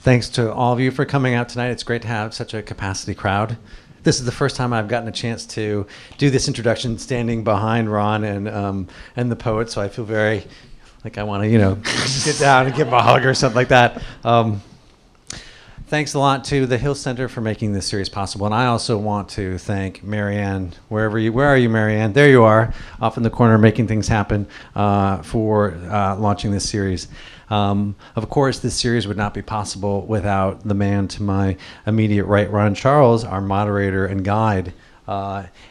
Thanks to all of you for coming out tonight. It's great to have such a capacity crowd. This is the first time I've gotten a chance to do this introduction standing behind Ron and the poet, so I feel very like I want to, get down and give him a hug or something like that. Thanks a lot to the Hill Center for making this series possible, and I also want to thank Marianne, where are you, Marianne? There you are, off in the corner making things happen, for launching this series. Of course, this series would not be possible without the man to my immediate right, Ron Charles, our moderator and guide.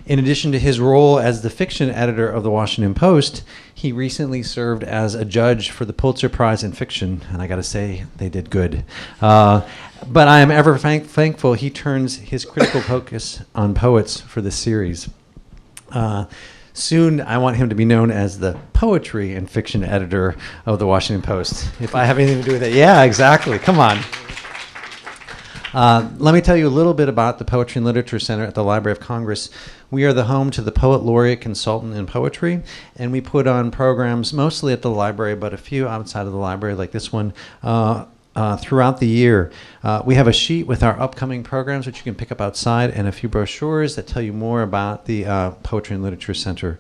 In addition to his role as the fiction editor of the Washington Post, he recently served as a judge for the Pulitzer Prize in Fiction, and I got to say, they did good. But I am ever thankful he turns his critical focus on poets for this series. Soon, I want him to be known as the poetry and fiction editor of the Washington Post. If I have anything to do with it. Yeah, exactly. Come on. Let me tell you a little bit about the Poetry and Literature Center at the Library of Congress. We are the home to the Poet Laureate Consultant in Poetry, and we put on programs mostly at the library, but a few outside of the library, like this one, throughout the year. We have a sheet with our upcoming programs, which you can pick up outside, and a few brochures that tell you more about the Poetry and Literature Center.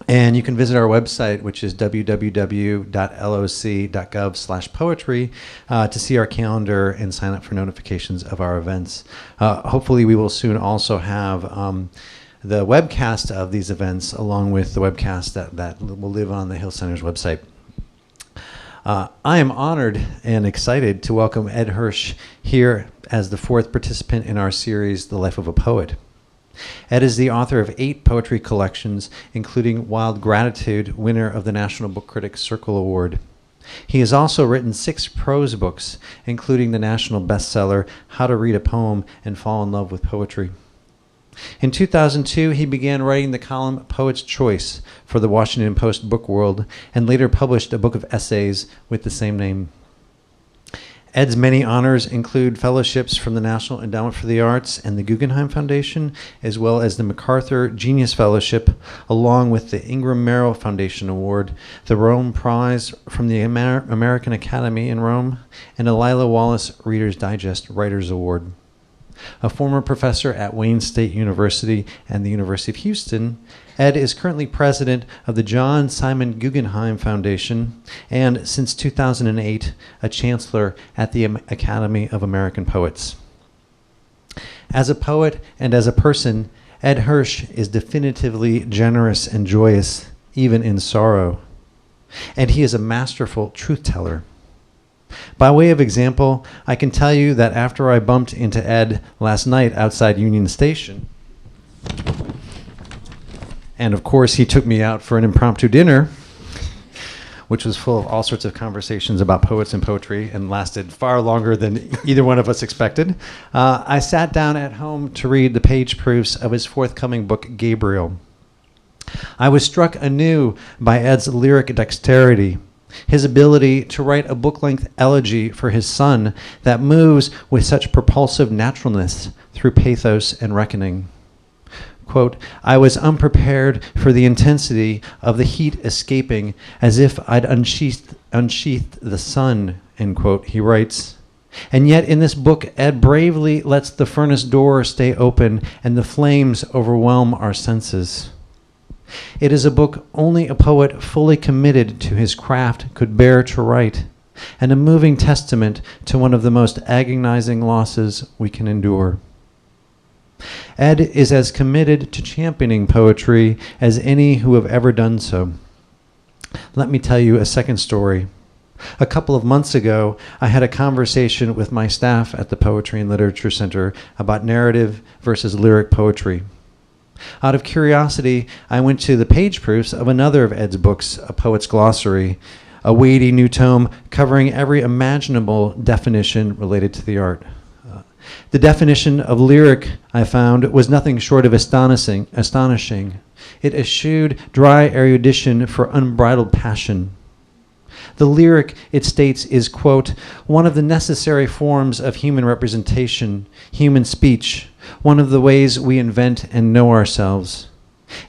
And you can visit our website, which is www.loc.gov/poetry, to see our calendar and sign up for notifications of our events. Hopefully, we will soon also have the webcast of these events, along with the webcast that will live on the Hill Center's website. I am honored and excited to welcome Ed Hirsch here as the fourth participant in our series, The Life of a Poet. Ed is the author of 8 poetry collections, including Wild Gratitude, winner of the National Book Critics Circle Award. He has also written 6 prose books, including the national bestseller, How to Read a Poem and Fall in Love with Poetry. In 2002, he began writing the column Poet's Choice for the Washington Post Book World, and later published a book of essays with the same name. Ed's many honors include fellowships from the National Endowment for the Arts and the Guggenheim Foundation, as well as the MacArthur Genius Fellowship, along with the Ingram Merrill Foundation Award, the Rome Prize from the American Academy in Rome, and a Lila Wallace Reader's Digest Writers Award. A former professor at Wayne State University and the University of Houston, Ed is currently president of the John Simon Guggenheim Foundation and, since 2008, a chancellor at the Academy of American Poets. As a poet and as a person, Ed Hirsch is definitively generous and joyous, even in sorrow. And he is a masterful truth-teller. By way of example, I can tell you that after I bumped into Ed last night outside Union Station, and of course he took me out for an impromptu dinner, which was full of all sorts of conversations about poets and poetry and lasted far longer than either one of us expected, I sat down at home to read the page proofs of his forthcoming book, Gabriel. I was struck anew by Ed's lyric dexterity, his ability to write a book-length elegy for his son that moves with such propulsive naturalness through pathos and reckoning. Quote, I was unprepared for the intensity of the heat escaping, as if I'd unsheathed the sun, end quote, he writes. And yet in this book, Ed bravely lets the furnace door stay open and the flames overwhelm our senses. It is a book only a poet fully committed to his craft could bear to write, and a moving testament to one of the most agonizing losses we can endure. Ed is as committed to championing poetry as any who have ever done so. Let me tell you a second story. A couple of months ago, I had a conversation with my staff at the Poetry and Literature Center about narrative versus lyric poetry. Out of curiosity, I went to the page proofs of another of Ed's books, A Poet's Glossary, a weighty new tome covering every imaginable definition related to the art. The definition of lyric, I found, was nothing short of astonishing. It eschewed dry erudition for unbridled passion. The lyric, it states, is, quote, one of the necessary forms of human representation, human speech, one of the ways we invent and know ourselves.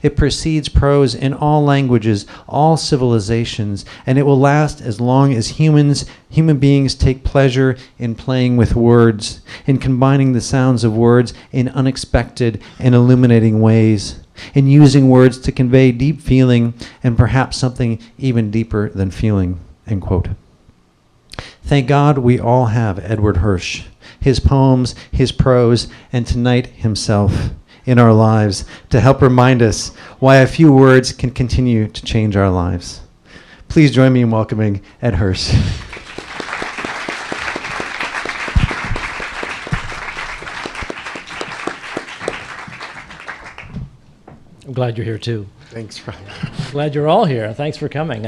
It precedes prose in all languages, all civilizations, and it will last as long as human beings take pleasure in playing with words, in combining the sounds of words in unexpected and illuminating ways, in using words to convey deep feeling and perhaps something even deeper than feeling, end quote. Thank God we all have Edward Hirsch, his poems, his prose, and tonight himself in our lives to help remind us why a few words can continue to change our lives. Please join me in welcoming Ed Hirsch. I'm glad you're here too. Thanks, Rob. Glad you're all here. Thanks for coming.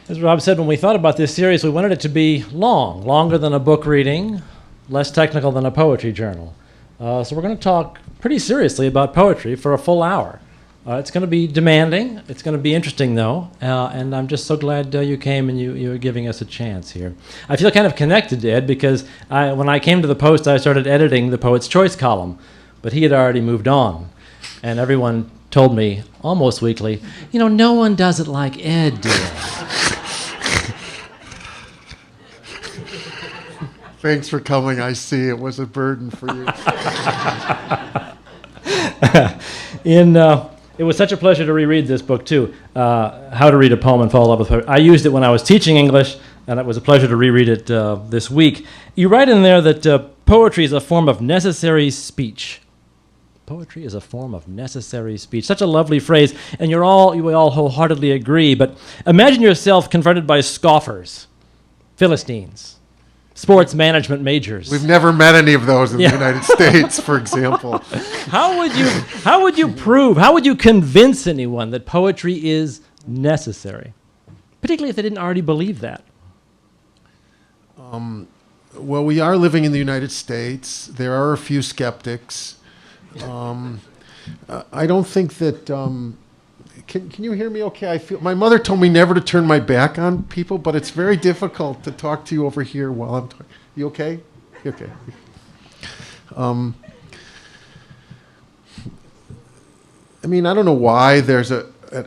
As Rob said, when we thought about this series, we wanted it to be longer than a book reading, less technical than a poetry journal. So we're going to talk pretty seriously about poetry for a full hour. It's going to be demanding. It's going to be interesting, though. And I'm just so glad you came and you're giving us a chance here. I feel kind of connected to Ed because when I came to the Post, I started editing the Poet's Choice column. But he had already moved on. And everyone told me almost weekly, no one does it like Ed did. Thanks for coming. I see it was a burden for you. It was such a pleasure to reread this book, too, How to Read a Poem and Fall in Love with Poetry. I used it when I was teaching English, and it was a pleasure to reread it this week. You write in there that poetry is a form of necessary speech. Poetry is a form of necessary speech. Such a lovely phrase, and we all wholeheartedly agree, but imagine yourself confronted by scoffers, Philistines, sports management majors. We've never met any of those in the United States, for example. How would you convince anyone that poetry is necessary? Particularly if they didn't already believe that. Well, we are living in the United States. There are a few skeptics. I don't think that... Can you hear me okay? I feel my mother told me never to turn my back on people, but it's very difficult to talk to you over here while I'm talking. You okay? You okay? I don't know why there's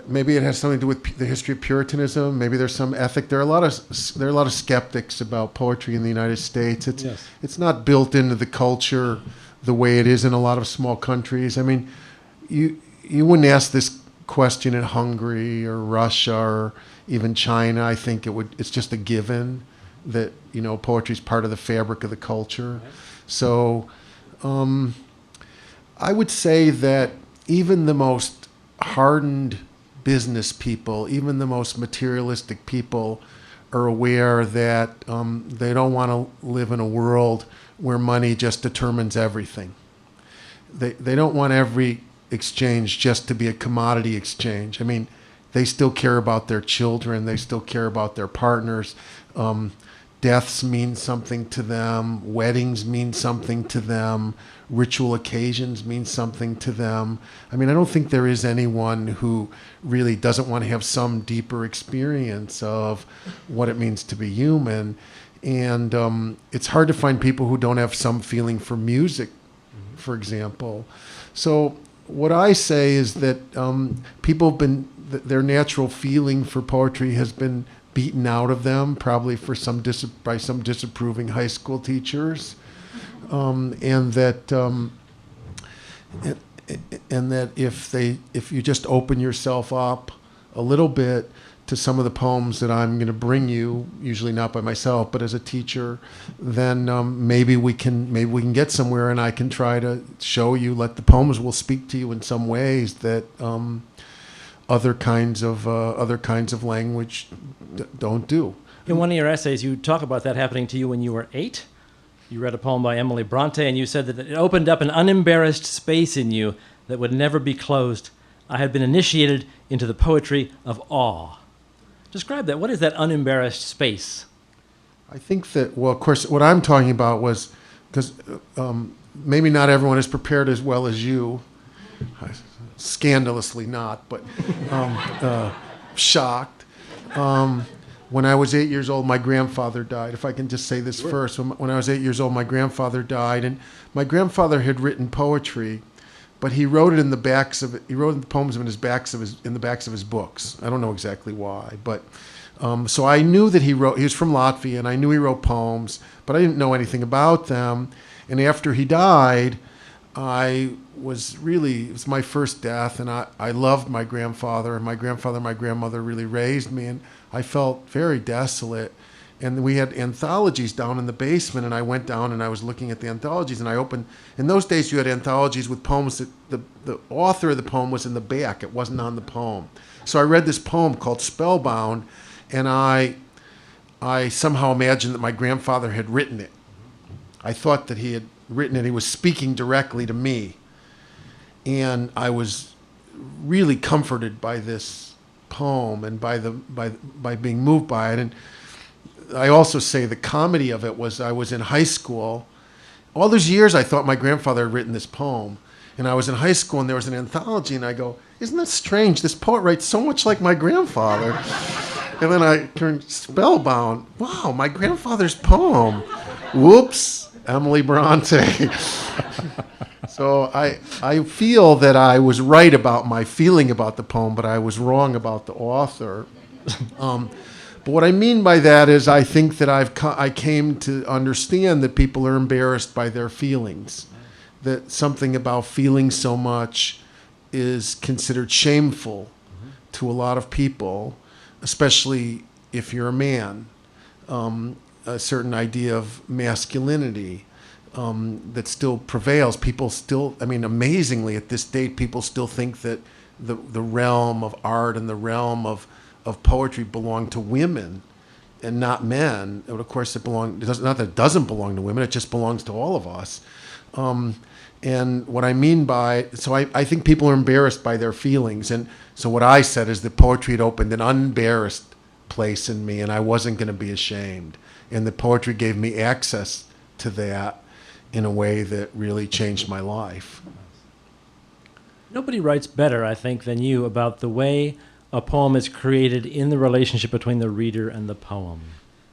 maybe it has something to do with the history of Puritanism. Maybe there's some ethic. There are a lot of skeptics about poetry in the United States. It's not built into the culture the way it is in a lot of small countries. You wouldn't ask this question in Hungary or Russia or even China. I think it's just a given that poetry is part of the fabric of the culture. Right. So I would say that even the most hardened business people, even the most materialistic people, are aware that they don't want to live in a world where money just determines everything. They don't want every exchange just to be a commodity exchange. They still care about their children. They still care about their partners. Deaths mean something to them. Weddings mean something to them. Ritual occasions mean something to them. I don't think there is anyone who really doesn't want to have some deeper experience of what it means to be human. And it's hard to find people who don't have some feeling for music, for example. So what I say is that people have been, their natural feeling for poetry has been beaten out of them, probably by some disapproving high school teachers, and that if you just open yourself up a little bit to some of the poems that I'm going to bring you, usually not by myself, but as a teacher, then maybe we can get somewhere, and I can try to show you, the poems will speak to you in some ways that other kinds of language don't do. In one of your essays, you talk about that happening to you when you were 8. You read a poem by Emily Bronte, and you said that it opened up an unembarrassed space in you that would never be closed. I had been initiated into the poetry of awe. Describe that. What is that unembarrassed space? I think that, well, of course, what I'm talking about was, because maybe not everyone is prepared as well as you, scandalously not, but shocked. When I was 8 years old, my grandfather died. If I can just say this first. When I was 8 years old, my grandfather died, and my grandfather had written poetry but he wrote it in the backs of he wrote the poems in the backs of his books. I don't know exactly why, but so I knew that he was from Latvia, and I knew he wrote poems, but I didn't know anything about them. And after he died, it was my first death, and I loved my grandfather, and my grandfather and my grandmother really raised me, and I felt very desolate. And we had anthologies down in the basement, and I went down and I was looking at the anthologies, and I opened, in those days you had anthologies with poems that the author of the poem was in the back, it wasn't on the poem. So I read this poem called Spellbound, and I somehow imagined that my grandfather had written it. I thought that he had written it, he was speaking directly to me. And I was really comforted by this poem and by being moved by it. And I also say the comedy of it was I was in high school. All those years I thought my grandfather had written this poem. And I was in high school and there was an anthology, and I go, isn't that strange? This poet writes so much like my grandfather. And then I turned spellbound. Wow, my grandfather's poem. Whoops, Emily Bronte. So I feel that I was right about my feeling about the poem, but I was wrong about the author. But what I mean by that is I think that I came to understand that people are embarrassed by their feelings, that something about feeling so much is considered shameful to a lot of people, especially if you're a man. A certain idea of masculinity that still prevails. People still, amazingly at this date, people still think that the realm of art and the realm of poetry belong to women and not men. And of course, not that it doesn't belong to women, it just belongs to all of us. And what I mean by, so I think people are embarrassed by their feelings. And so what I said is that poetry had opened an unembarrassed place in me, and I wasn't going to be ashamed. And the poetry gave me access to that in a way that really changed my life. Nobody writes better, I think, than you about the way a poem is created in the relationship between the reader and the poem.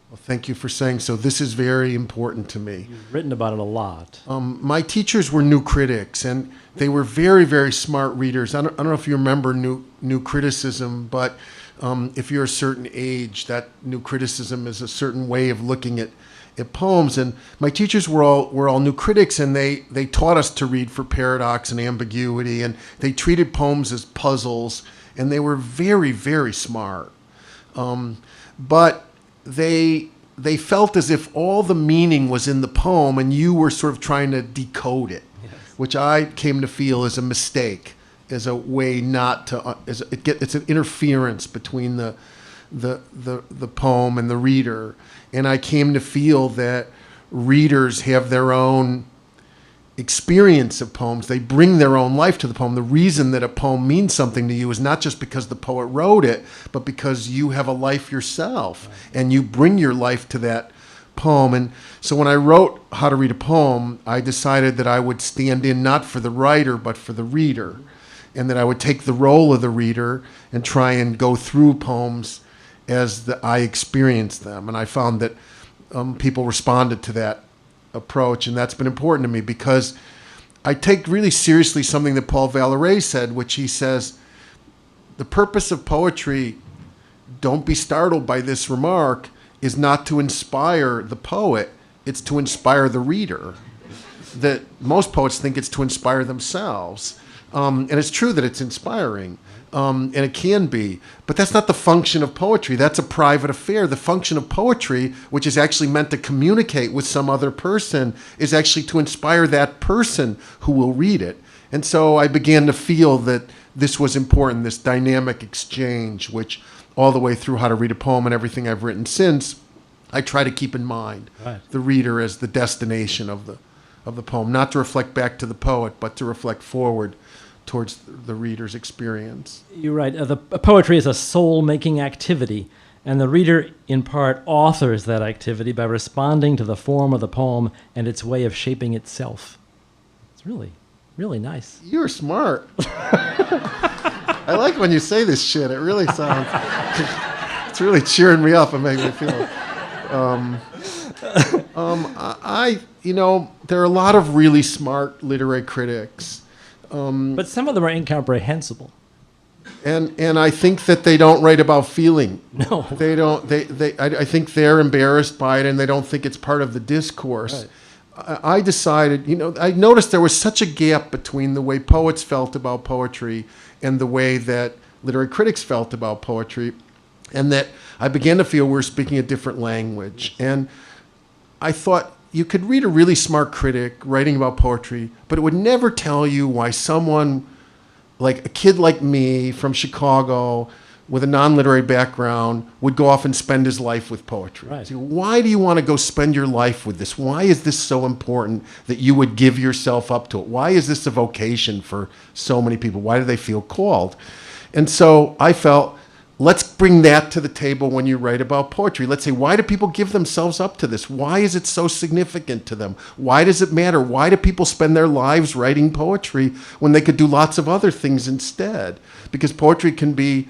Well, thank you for saying so. This is very important to me. You've written about it a lot. My teachers were new critics, and they were very, very smart readers. I don't know if you remember new criticism, but if you're a certain age, that new criticism is a certain way of looking at poems. And my teachers were all new critics, and they taught us to read for paradox and ambiguity, and they treated poems as puzzles, and they were very, very smart. But they felt as if all the meaning was in the poem, and you were sort of trying to decode it, yes. Which I came to feel is a mistake, as a way not to. It's an interference between the poem and the reader, and I came to feel that readers have their own experience of poems. They bring their own life to the poem. The reason that a poem means something to you is not just because the poet wrote it, but because you have a life yourself, right. And you bring your life to that poem. And so when I wrote How to Read a Poem, I decided that I would stand in not for the writer, but for the reader, and that I would take the role of the reader and try and go through poems as I experienced them. And I found that people responded to that approach, and that's been important to me because I take really seriously something that Paul Valery said, which he says, the purpose of poetry, don't be startled by this remark, is not to inspire the poet, it's to inspire the reader. That most poets think it's to inspire themselves. And it's true that it's inspiring, and it can be, but that's not the function of poetry. That's a private affair. The function of poetry, which is actually meant to communicate with some other person, is actually to inspire that person who will read it. And so I began to feel that this was important, this dynamic exchange, which all the way through How to Read a Poem and everything I've written since, I try to keep in mind, right. The reader as the destination of the poem, not to reflect back to the poet, but to reflect forward towards the reader's experience. You're right. Poetry is a soul-making activity, and the reader, in part, authors that activity by responding to the form of the poem and its way of shaping itself. It's really, really nice. You're smart. I like when you say this shit. It really sounds... it's really cheering me up and making me feel... there are a lot of really smart literary critics. But some of them are incomprehensible. And I think that they don't write about feeling. No. They don't. I think they're embarrassed by it, and they don't think it's part of the discourse. Right. I decided, I noticed there was such a gap between the way poets felt about poetry and the way that literary critics felt about poetry, and that I began to feel we were speaking a different language. And I thought you could read a really smart critic writing about poetry, but it would never tell you why someone like a kid like me from Chicago with a non-literary background would go off and spend his life with poetry. Right. So why do you want to go spend your life with this? Why is this so important that you would give yourself up to it? Why is this a vocation for so many people? Why do they feel called? And so I felt, let's bring that to the table when you write about poetry. Let's say, why do people give themselves up to this? Why is it so significant to them? Why does it matter? Why do people spend their lives writing poetry when they could do lots of other things instead? Because poetry can be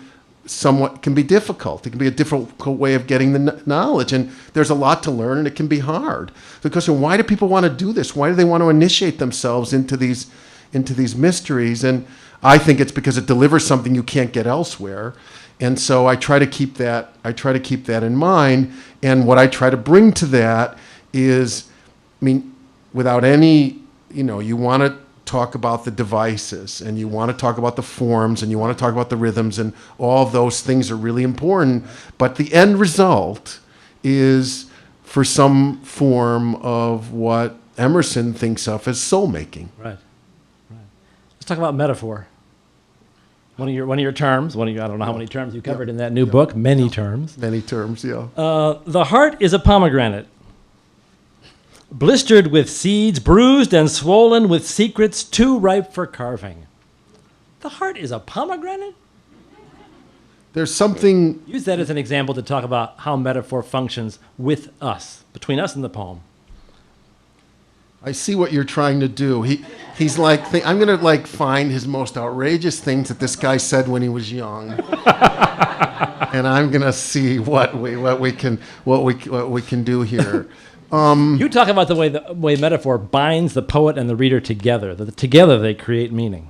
difficult. It can be a difficult way of getting the knowledge, and there's a lot to learn, and it can be hard. The question, why do people want to do this? Why do they want to initiate themselves into these mysteries? And I think it's because it delivers something you can't get elsewhere. And so I try to keep that in mind. And what I try to bring to that is, without any, you want to talk about the devices, and you want to talk about the forms, and you want to talk about the rhythms, and all of those things are really important. But the end result is for some form of what Emerson thinks of as soul-making. Right. Let's talk about metaphor. One of your terms, I don't know how many terms you covered in that new book, many terms. Many terms, yeah. The heart is a pomegranate, blistered with seeds, bruised and swollen with secrets too ripe for carving. The heart is a pomegranate? There's something... Use that as an example to talk about how metaphor functions with us, between us and the poem. I see what you're trying to do. He's like, I'm going to find his most outrageous things that this guy said when he was young, and I'm going to see what we can do here. You talk about the way metaphor binds the poet and the reader together. That together they create meaning.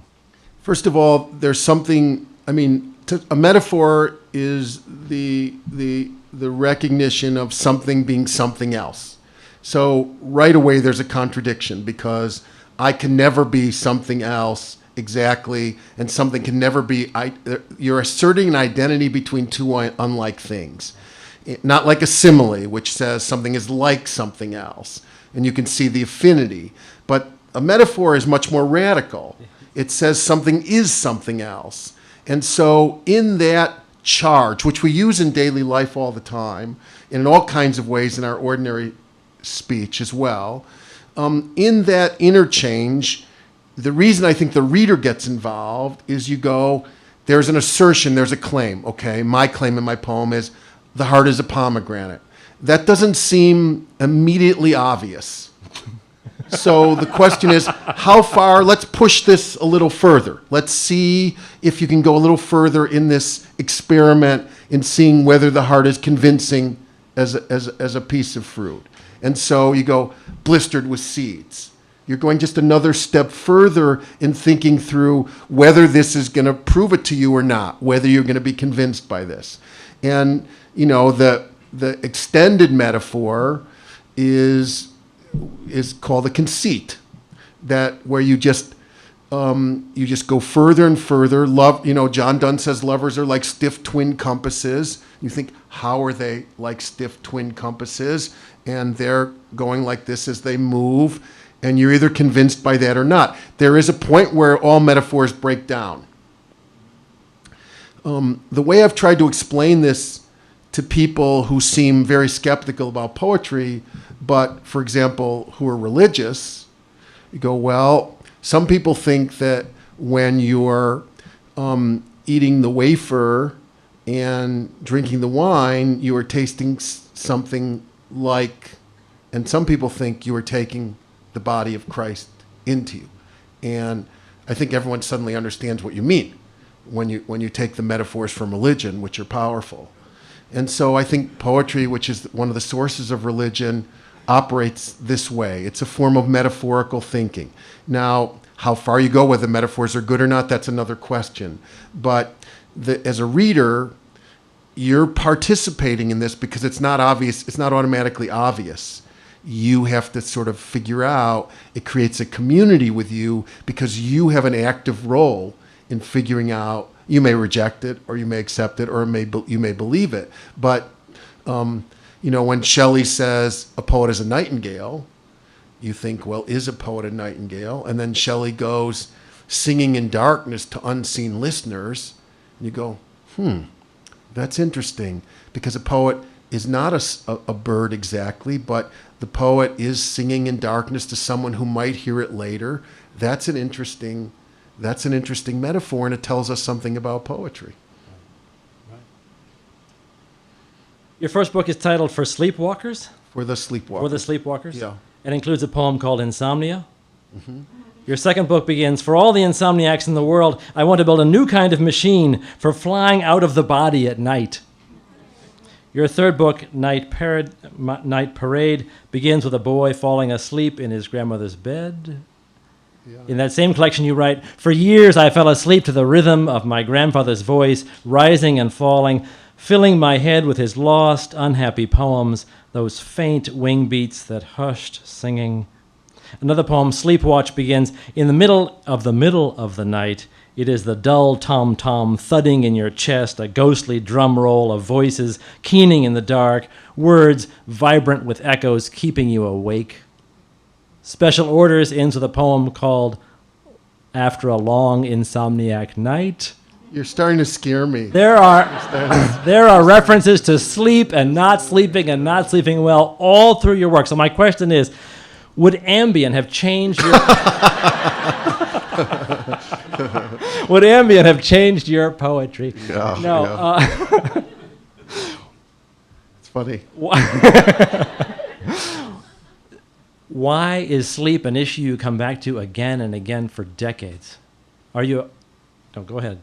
First of all, there's something. A metaphor is the recognition of something being something else. So right away there's a contradiction, because I can never be something else exactly, and something can never be... You're asserting an identity between two unlike things. Not like a simile, which says something is like something else, and you can see the affinity. But a metaphor is much more radical. It says something is something else. And so in that charge, which we use in daily life all the time, in all kinds of ways in our ordinary speech as well, in that interchange, the reason I think the reader gets involved is there's an assertion, there's a claim. Okay, my claim in my poem is the heart is a pomegranate. That doesn't seem immediately obvious. So the question is, how far? Let's push this a little further. Let's see if you can go a little further in this experiment in seeing whether the heart is convincing as a piece of fruit. And so you go blistered with seeds. You're going just another step further in thinking through whether this is going to prove it to you or not, whether you're going to be convinced by this. And, the extended metaphor is called a conceit, where you just go further and further. Love, John Donne says lovers are like stiff twin compasses. You think, how are they like stiff twin compasses? And they're going like this as they move, and you're either convinced by that or not. There is a point where all metaphors break down. The way I've tried to explain this to people who seem very skeptical about poetry, but, for example, who are religious, you go, well, some people think that when you're eating the wafer and drinking the wine, you are tasting something like, and some people think you are taking the body of Christ into you. And I think everyone suddenly understands what you mean when you take the metaphors from religion, which are powerful. And so I think poetry, which is one of the sources of religion, operates this way. It's a form of metaphorical thinking. Now, How far you go, whether metaphors are good or not, that's another question. But as a reader, you're participating in this because it's not obvious. It's not automatically obvious. You have to sort of figure out. It creates a community with you because you have an active role in figuring out. You may reject it, or you may accept it, or you may believe it. But when Shelley says a poet is a nightingale, you think, well, is a poet a nightingale? And then Shelley goes singing in darkness to unseen listeners, and you go, that's interesting, because a poet is not a bird exactly, but the poet is singing in darkness to someone who might hear it later. That's an interesting metaphor, and it tells us something about poetry. Right. Your first book is titled For Sleepwalkers? For the Sleepwalkers. For the Sleepwalkers? Yeah. It includes a poem called Insomnia. Your second book begins, For all the insomniacs in the world, I want to build a new kind of machine for flying out of the body at night. Your third book, Night Parade, begins with a boy falling asleep in his grandmother's bed. Yeah. In that same collection you write, For years I fell asleep to the rhythm of my grandfather's voice, rising and falling, filling my head with his lost, unhappy poems, those faint wing beats that hushed singing. Another poem, Sleepwatch, begins, In the middle of the night, it is the dull tom-tom thudding in your chest, a ghostly drum roll of voices keening in the dark, words vibrant with echoes keeping you awake. Special Orders ends with a poem called After a Long Insomniac Night. You're starting to scare me. There are references to sleep and not sleeping well all through your work. So my question is, would Ambien have changed your Would Ambien have changed your poetry? Yeah. No. Yeah. It's funny. Why is sleep an issue you come back to again and again for decades? Go ahead.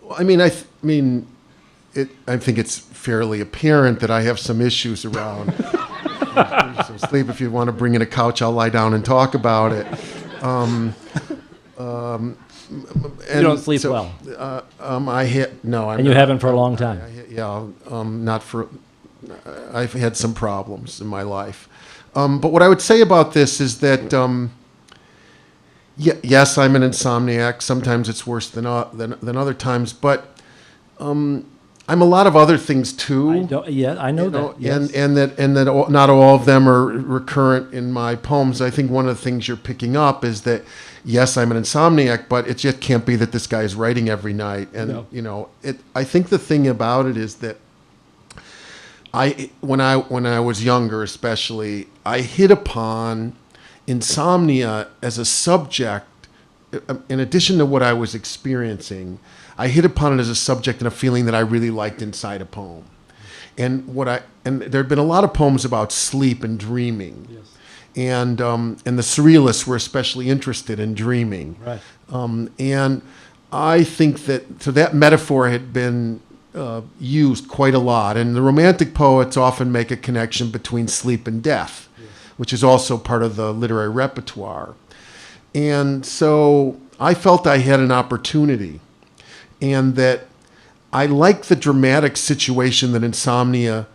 Well, I think it's fairly apparent that I have some issues around some sleep. If you want to bring in a couch, I'll lie down and talk about it. You don't sleep well. You haven't for a long time. I've had some problems in my life. But what I would say about this is that, yes, I'm an insomniac. Sometimes it's worse than other times, but I'm a lot of other things too. I know that. Yes. And that not all of them are recurrent in my poems. I think one of the things you're picking up is that, yes, I'm an insomniac, but it just can't be that this guy is writing every night. And I think the thing about it is that when I was younger, especially, I hit upon insomnia as a subject. In addition to what I was experiencing, I hit upon it as a subject and a feeling that I really liked inside a poem. And there had been a lot of poems about sleep and dreaming. Yes. And the surrealists were especially interested in dreaming. Right. And I think that metaphor had been used quite a lot. And the Romantic poets often make a connection between sleep and death, yes, which is also part of the literary repertoire. And so I felt I had an opportunity, and that I liked the dramatic situation that insomnia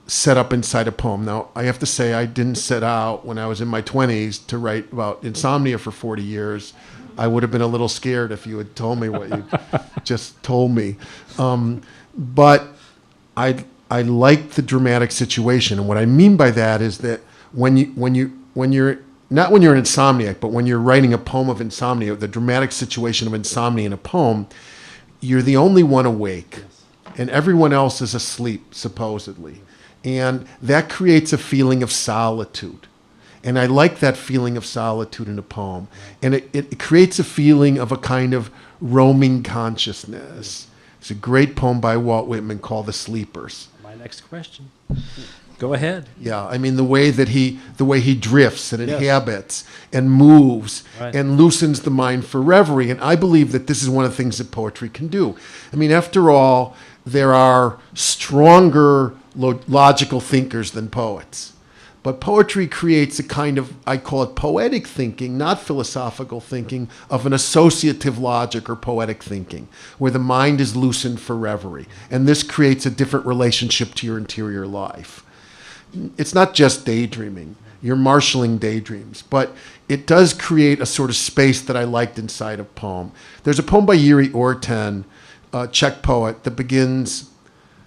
set up inside a poem. Now, I have to say, I didn't set out when I was in my 20s to write about insomnia for 40 years. I would have been a little scared if you had told me what you just told me. But I liked the dramatic situation. And what I mean by that is that when you're not when you're an insomniac, but when you're writing a poem of insomnia, the dramatic situation of insomnia in a poem, you're the only one awake, yes, and everyone else is asleep, supposedly. And that creates a feeling of solitude. And I like that feeling of solitude in a poem. And it creates a feeling of a kind of roaming consciousness. It's a great poem by Walt Whitman called The Sleepers. My next question. Go ahead. Yeah, I mean the way he drifts and inhabits, yes, and moves, right, and loosens the mind for reverie. And I believe that this is one of the things that poetry can do. I mean, after all, there are stronger logical thinkers than poets. But poetry creates a kind of, I call it poetic thinking, not philosophical thinking, of an associative logic or poetic thinking, where the mind is loosened for reverie. And this creates a different relationship to your interior life. It's not just daydreaming. You're marshaling daydreams. But it does create a sort of space that I liked inside a poem. There's a poem by Yuri Orten, a Czech poet, that begins,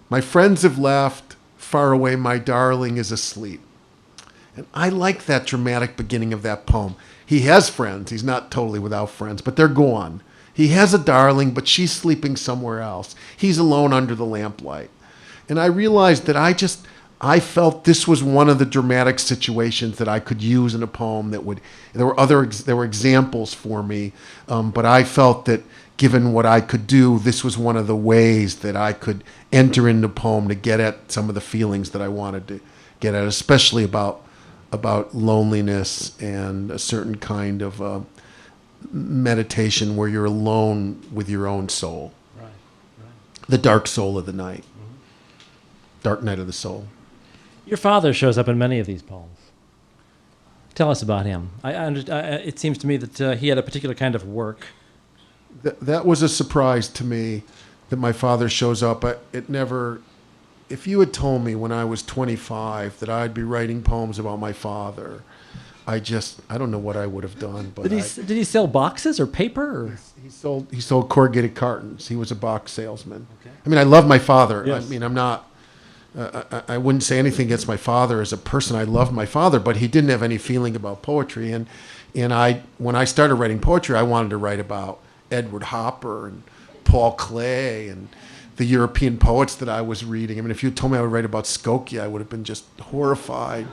"My friends have left, far away my darling is asleep." And I like that dramatic beginning of that poem. He has friends. He's not totally without friends, but they're gone. He has a darling, but she's sleeping somewhere else. He's alone under the lamplight. And I realized that I felt this was one of the dramatic situations that I could use in a poem that would, there were examples for me, but I felt that given what I could do, this was one of the ways that I could enter into a poem to get at some of the feelings that I wanted to get at, especially about loneliness and a certain kind of meditation where you're alone with your own soul. Right. The dark soul of the night. Dark night of the soul. Your father shows up in many of these poems. Tell us about him. It seems to me that he had a particular kind of work. That was a surprise to me that my father shows up. If you had told me when I was 25 that I'd be writing poems about my father, I don't know what I would have done. But Did he sell boxes or paper? Or? He sold corrugated cartons. He was a box salesman. Okay. I mean, I love my father. Yes. I mean, I'm not. I wouldn't say anything against my father as a person. I loved my father, but he didn't have any feeling about poetry. And when I started writing poetry, I wanted to write about Edward Hopper and Paul Klee and the European poets that I was reading. I mean, if you told me I would write about Skokie, I would have been just horrified.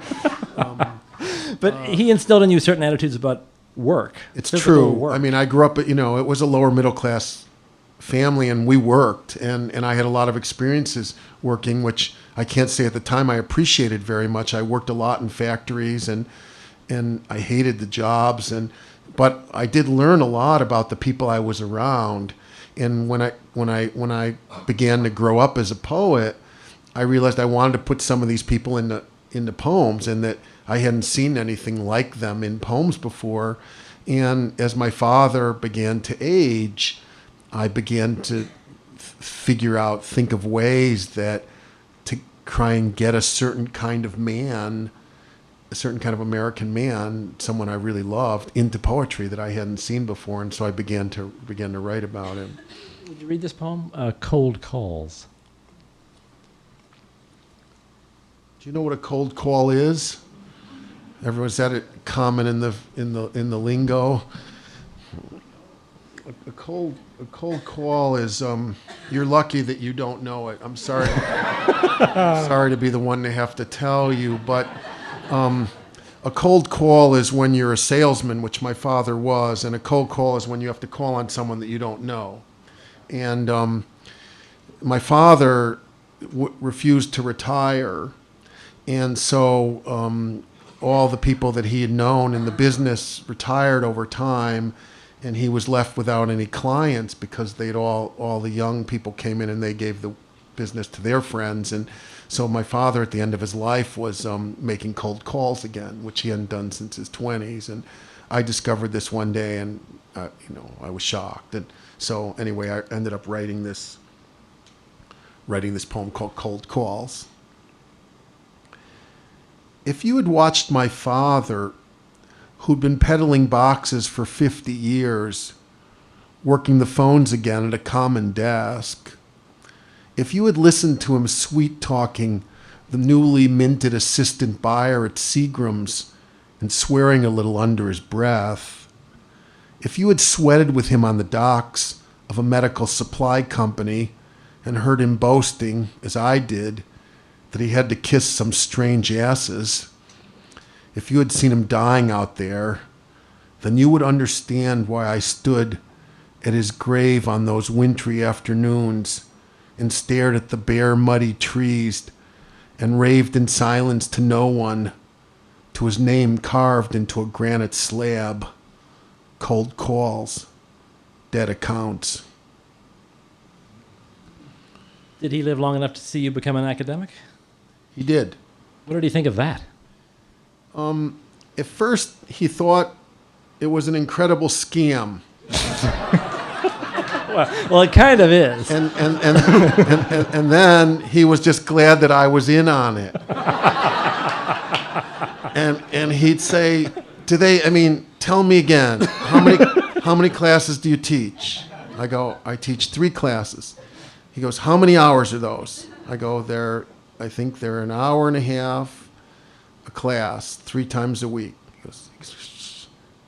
But he instilled in you certain attitudes about work. It's physical true. work. I mean, I grew up, it was a lower middle class family, and we worked, and I had a lot of experiences working, which I can't say at the time I appreciated very much. I worked a lot in factories, and I hated the jobs, but I did learn a lot about the people I was around. And when I began to grow up as a poet, I realized I wanted to put some of these people into poems, and that I hadn't seen anything like them in poems before. And as my father began to age, I began to think of ways to try and get a certain kind of man, a certain kind of American man, someone I really loved, into poetry that I hadn't seen before. And so I began to write about him. Would you read this poem? Cold Calls. Do you know what a cold call is? Everyone's at it common in the lingo. A cold call is you're lucky that you don't know it. I'm sorry. Sorry to be the one to have to tell you, but a cold call is when you're a salesman, which my father was, and a cold call is when you have to call on someone that you don't know. And my father refused to retire, and so all the people that he had known in the business retired over time, and he was left without any clients because all the young people came in and they gave the business to their friends. And so my father at the end of his life was making cold calls again, which he hadn't done since his 20s. And I discovered this one day, and I was shocked. And so anyway, I ended up writing this poem called Cold Calls. If you had watched my father, who'd been peddling boxes for 50 years, working the phones again at a common desk, if you had listened to him sweet-talking the newly minted assistant buyer at Seagram's and swearing a little under his breath, if you had sweated with him on the docks of a medical supply company and heard him boasting, as I did, that he had to kiss some strange asses, if you had seen him dying out there, then you would understand why I stood at his grave on those wintry afternoons and stared at the bare, muddy trees and raved in silence to no one, to his name carved into a granite slab. Cold calls, dead accounts. Did he live long enough to see you become an academic? He did. What did he think of that? At first, he thought it was an incredible scam. Well, it kind of is. And then he was just glad that I was in on it. And he'd say, tell me again, how many classes do you teach? I go, I teach 3 classes. He goes, how many hours are those? I go, I think they're an hour and a half a class, 3 times a week. He goes,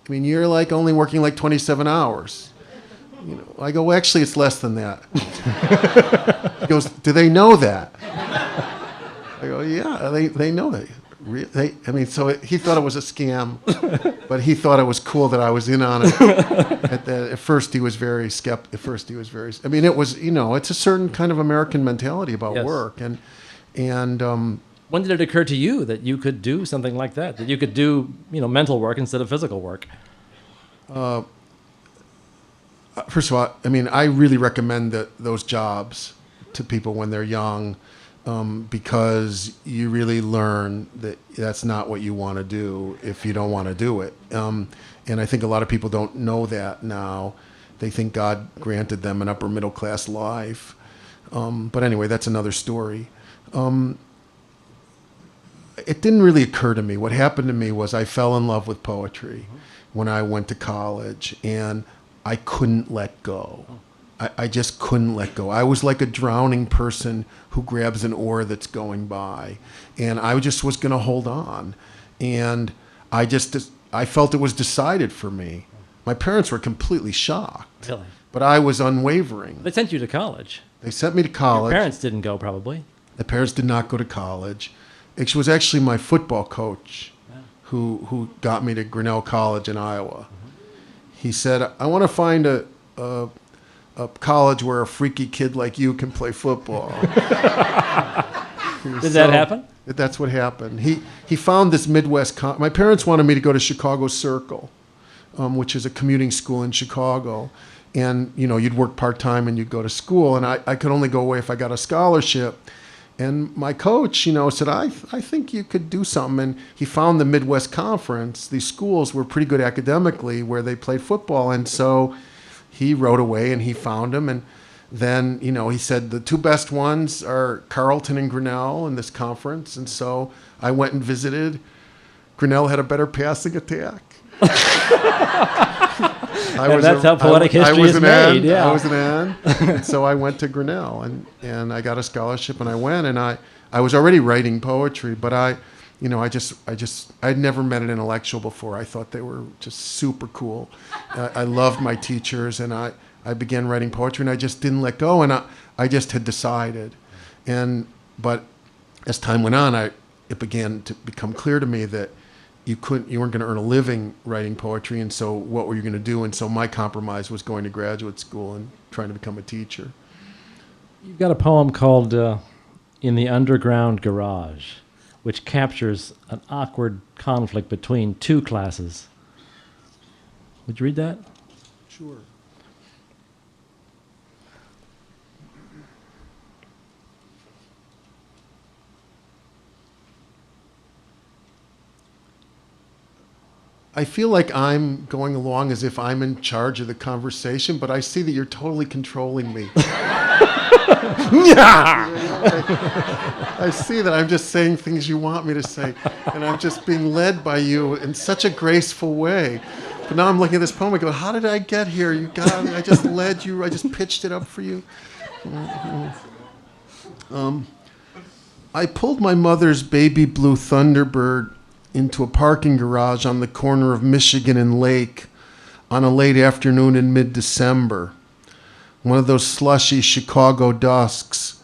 you're like only working like 27 hours. I go, well, actually, it's less than that. He goes, do they know that? I go, yeah, they know that. So he thought it was a scam, but he thought it was cool that I was in on it. At first, he was very skeptical. It was, it's a certain kind of American mentality about work. And when did it occur to you that you could do something like that you could do, mental work instead of physical work? First of all, I really recommend those jobs to people when they're young, because you really learn that that's not what you want to do if you don't want to do it. And I think a lot of people don't know that now. They think God granted them an upper middle class life. But anyway, that's another story. It didn't really occur to me. What happened to me was I fell in love with poetry when I went to college, and I couldn't let go. I just couldn't let go. I was like a drowning person who grabs an oar that's going by, and I just was going to hold on. And I felt it was decided for me. My parents were completely shocked. Really? But I was unwavering. They sent you to college. They sent me to college. Your parents didn't go, probably. The parents did not go to college. It was actually my football coach who got me to Grinnell College in Iowa. He said, I want to find a college where a freaky kid like you can play football. Did that happen? That's what happened. He found this Midwest. My parents wanted me to go to Chicago Circle, which is a commuting school in Chicago. And, you'd work part-time and you'd go to school. And I could only go away if I got a scholarship. And my coach, said, I think you could do something. And he found the Midwest Conference. These schools were pretty good academically where they played football. And so he wrote away and he found them. And then, he said the 2 best ones are Carleton and Grinnell in this conference. And so I went and visited. Grinnell had a better passing attack. That's how poetic history is made. Yeah. I was an N. And so I went to Grinnell and I got a scholarship and I went, and I was already writing poetry, but I'd never met an intellectual before. I thought they were just super cool. I loved my teachers, and I began writing poetry, and I just didn't let go, and I just had decided. But as time went on, it began to become clear to me that you weren't going to earn a living writing poetry, and so what were you going to do? And so my compromise was going to graduate school and trying to become a teacher. You've got a poem called In the Underground Garage, which captures an awkward conflict between 2 classes. Would you read that? Sure. I feel like I'm going along as if I'm in charge of the conversation, but I see that you're totally controlling me. I see that I'm just saying things you want me to say, and I'm just being led by you in such a graceful way. But now I'm looking at this poem, I go, how did I get here? You got me. I just led you. I just pitched it up for you. I pulled my mother's baby blue Thunderbird into a parking garage on the corner of Michigan and Lake on a late afternoon in mid-December. One of those slushy Chicago dusks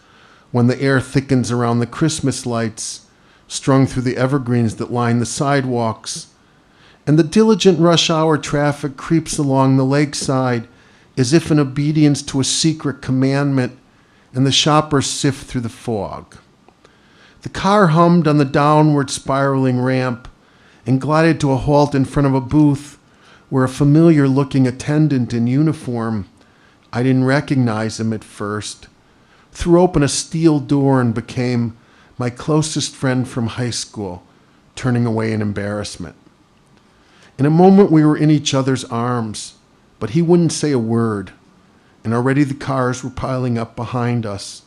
when the air thickens around the Christmas lights strung through the evergreens that line the sidewalks, and the diligent rush hour traffic creeps along the lakeside as if in obedience to a secret commandment, and the shoppers sift through the fog. The car hummed on the downward spiraling ramp and glided to a halt in front of a booth where a familiar-looking attendant in uniform, I didn't recognize him at first, threw open a steel door and became my closest friend from high school, turning away in embarrassment. In a moment, we were in each other's arms, but he wouldn't say a word, and already the cars were piling up behind us,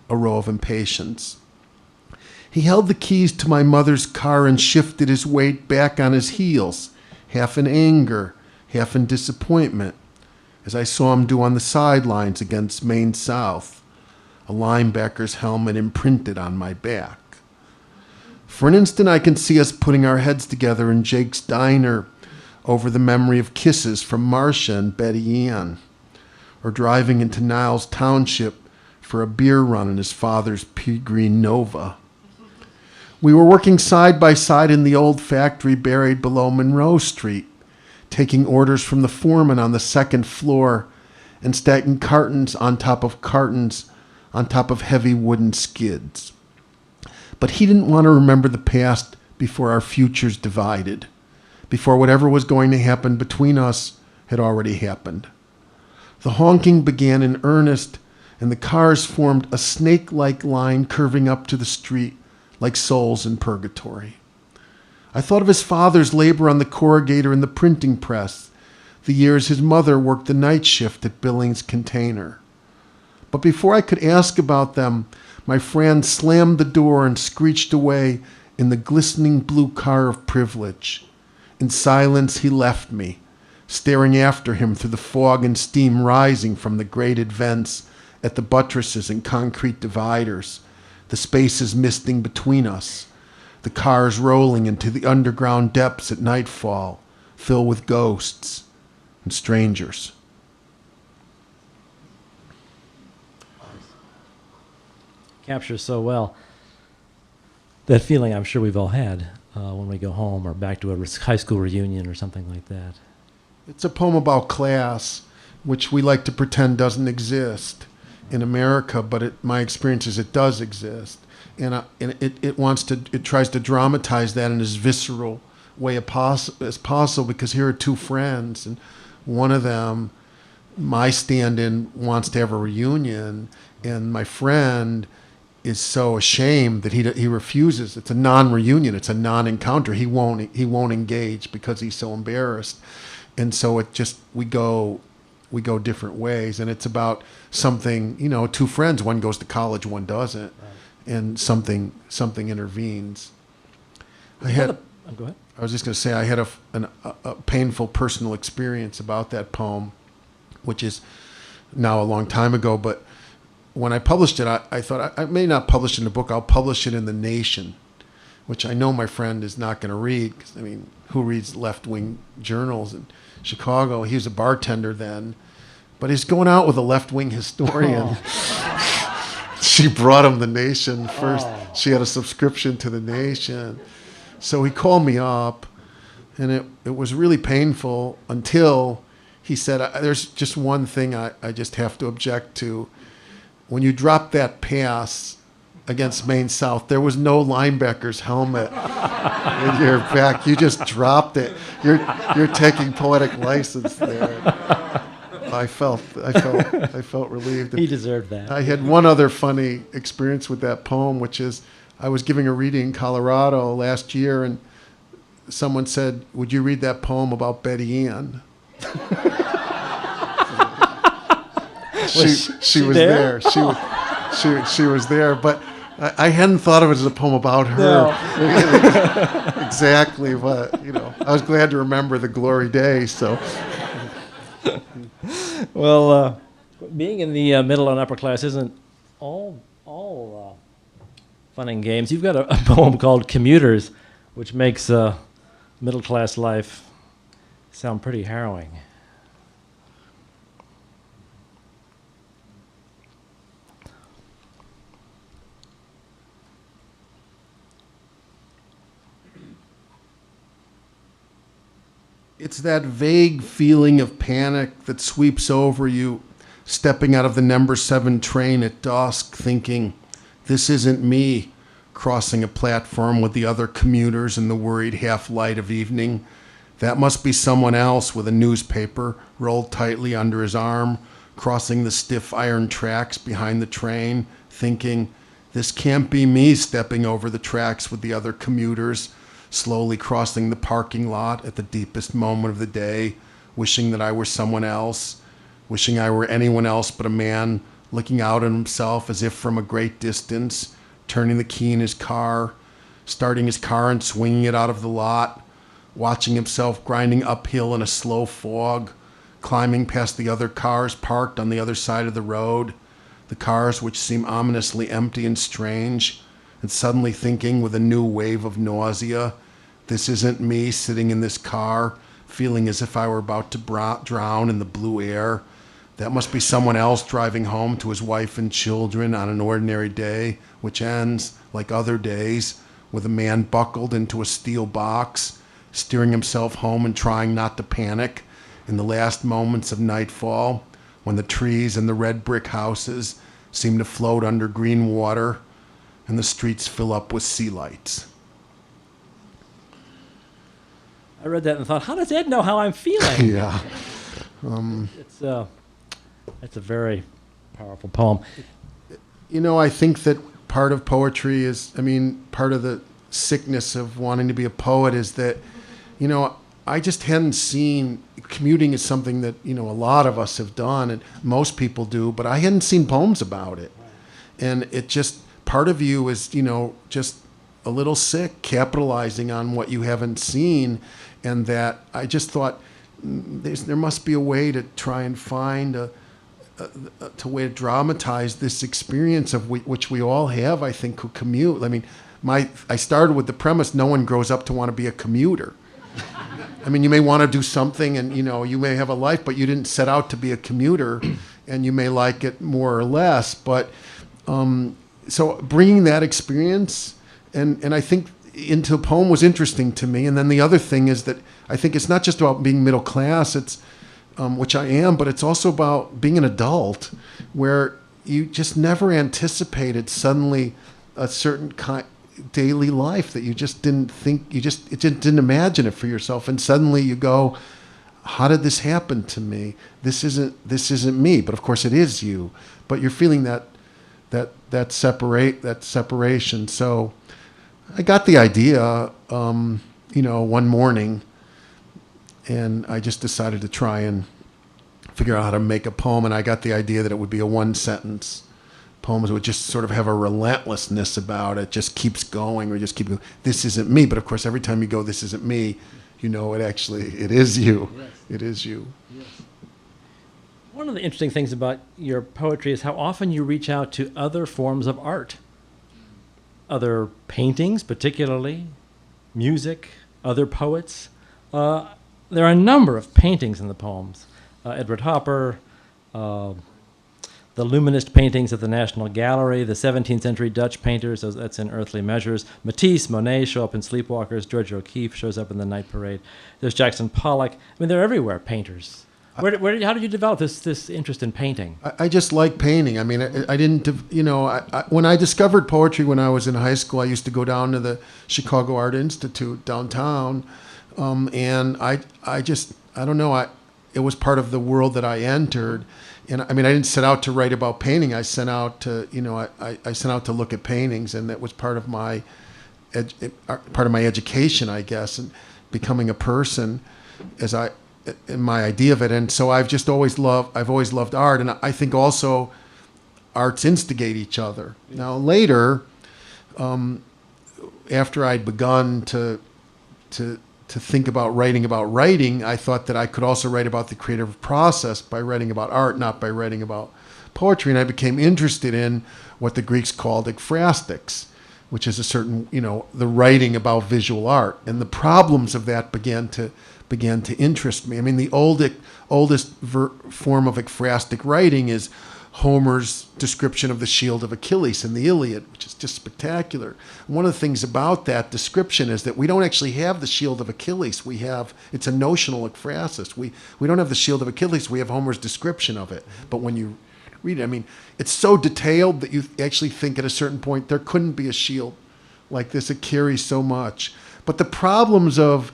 a row of impatience. He held the keys to my mother's car and shifted his weight back on his heels, half in anger, half in disappointment, as I saw him do on the sidelines against Maine South, a linebacker's helmet imprinted on my back. For an instant, I can see us putting our heads together in Jake's diner over the memory of kisses from Marcia and Betty Ann, or driving into Niles Township for a beer run in his father's pea green Nova. We were working side by side in the old factory buried below Monroe Street, taking orders from the foreman on the second floor and stacking cartons on top of heavy wooden skids. But he didn't want to remember the past before our futures divided, before whatever was going to happen between us had already happened. The honking began in earnest, and the cars formed a snake-like line curving up to the street like souls in purgatory. I thought of his father's labor on the corrugator and the printing press, the years his mother worked the night shift at Billings Container. But before I could ask about them, my friend slammed the door and screeched away in the glistening blue car of privilege. In silence, he left me, staring after him through the fog and steam rising from the grated vents at the buttresses and concrete dividers, the spaces misting between us, the cars rolling into the underground depths at nightfall, filled with ghosts and strangers. Captures so well that feeling I'm sure we've all had when we go home or back to a high school reunion or something like that. It's a poem about class, which we like to pretend doesn't exist in America, but my experience is it does exist. And it tries to dramatize that in as visceral way as possible, because here are two friends, and one of them, my stand-in, wants to have a reunion, and my friend is so ashamed that he refuses. It's a non-reunion. It's a non-encounter. He won't engage because he's so embarrassed, and so we go different ways. And it's about something, two friends. One goes to college, one doesn't, and something intervenes. Go ahead. I was just going to say I had a painful personal experience about that poem, which is now a long time ago, but when I published it, I thought I may not publish it in a book. I'll publish it in The Nation, which I know my friend is not going to read, because, who reads left-wing journals in Chicago? He was a bartender then, but he's going out with a left-wing historian. Oh. She brought him The Nation first. Oh. She had a subscription to The Nation. So he called me up, and it was really painful until he said, there's just one thing I just have to object to. When you dropped that pass against Maine South, there was no linebacker's helmet in your back. You just dropped it. You're taking poetic license there. I felt relieved. He deserved that. I had one other funny experience with that poem, which is I was giving a reading in Colorado last year, and someone said, "Would you read that poem about Betty Ann?" She was there. She was there, but I hadn't thought of it as a poem about her. No. Exactly, but I was glad to remember the glory days. So, well, being in the middle and upper class isn't all fun and games. You've got a poem called "Commuters," which makes middle class life sound pretty harrowing. It's that vague feeling of panic that sweeps over you, stepping out of the number 7 train at dusk, thinking, this isn't me, crossing a platform with the other commuters in the worried half-light of evening. That must be someone else with a newspaper rolled tightly under his arm, crossing the stiff iron tracks behind the train, thinking, this can't be me stepping over the tracks with the other commuters, slowly crossing the parking lot at the deepest moment of the day, wishing that I were someone else, wishing I were anyone else but a man looking out at himself as if from a great distance, turning the key in his car, starting his car and swinging it out of the lot, watching himself grinding uphill in a slow fog, climbing past the other cars parked on the other side of the road, the cars which seem ominously empty and strange, and suddenly thinking with a new wave of nausea, this isn't me sitting in this car, feeling as if I were about to drown in the blue air. That must be someone else driving home to his wife and children on an ordinary day, which ends, like other days, with a man buckled into a steel box, steering himself home and trying not to panic in the last moments of nightfall, when the trees and the red brick houses seem to float under green water and the streets fill up with sea lights. I read that and thought, how does Ed know how I'm feeling? Yeah. It's a very powerful poem. You know, I think that part of poetry is, part of the sickness of wanting to be a poet is that, I just hadn't seen, commuting is something that, a lot of us have done and most people do, but I hadn't seen poems about it. And it just, part of you is, just a little sick, capitalizing on what you haven't seen. And that I just thought there must be a way to try and find a way to dramatize this experience of which we all have, I think, who commute. I started with the premise, no one grows up to want to be a commuter. You may want to do something and, you may have a life, but you didn't set out to be a commuter and you may like it more or less. But so bringing that experience and I think into a poem was interesting to me. And then the other thing is that I think it's not just about being middle class, it's which I am, but it's also about being an adult where you just never anticipated suddenly a certain daily life that you just didn't think, didn't imagine it for yourself. And suddenly you go, how did this happen to me? This isn't me, but of course it is you, but you're feeling that separation. So I got the idea, one morning, and I just decided to try and figure out how to make a poem. And I got the idea that it would be a one-sentence poem. It would just sort of have a relentlessness about it, just keeps going, or just keep going. This isn't me. But of course, every time you go, this isn't me, it is you. Yes. It is you. Yes. One of the interesting things about your poetry is how often you reach out to other forms of art. Other paintings, particularly, music, other poets. There are a number of paintings in the poems. Edward Hopper, the Luminist paintings at the National Gallery, the 17th century Dutch painters, that's in Earthly Measures. Matisse, Monet show up in Sleepwalkers. George O'Keeffe shows up in The Night Parade. There's Jackson Pollock. They're everywhere, painters. How did you develop this interest in painting? I just like painting. I didn't, when I discovered poetry when I was in high school, I used to go down to the Chicago Art Institute downtown. And I don't know, it was part of the world that I entered. And I didn't set out to write about painting. I sent out to, I sent out to look at paintings, and that was part of my education, I guess, and becoming a person in my idea of it. And so I've always loved art. And I think also arts instigate each other. Now later, after I'd begun to think about writing, I thought that I could also write about the creative process by writing about art, not by writing about poetry. And I became interested in what the Greeks called ekphrastics, which is a certain, the writing about visual art. And the problems of that began to interest me. The oldest form of ekphrastic writing is Homer's description of the shield of Achilles in the Iliad, which is just spectacular. One of the things about that description is that we don't actually have the shield of Achilles. It's a notional ekphrasis. We don't have the shield of Achilles. We have Homer's description of it. But when you read it, it's so detailed that you actually think at a certain point there couldn't be a shield like this. It carries so much. But the problems of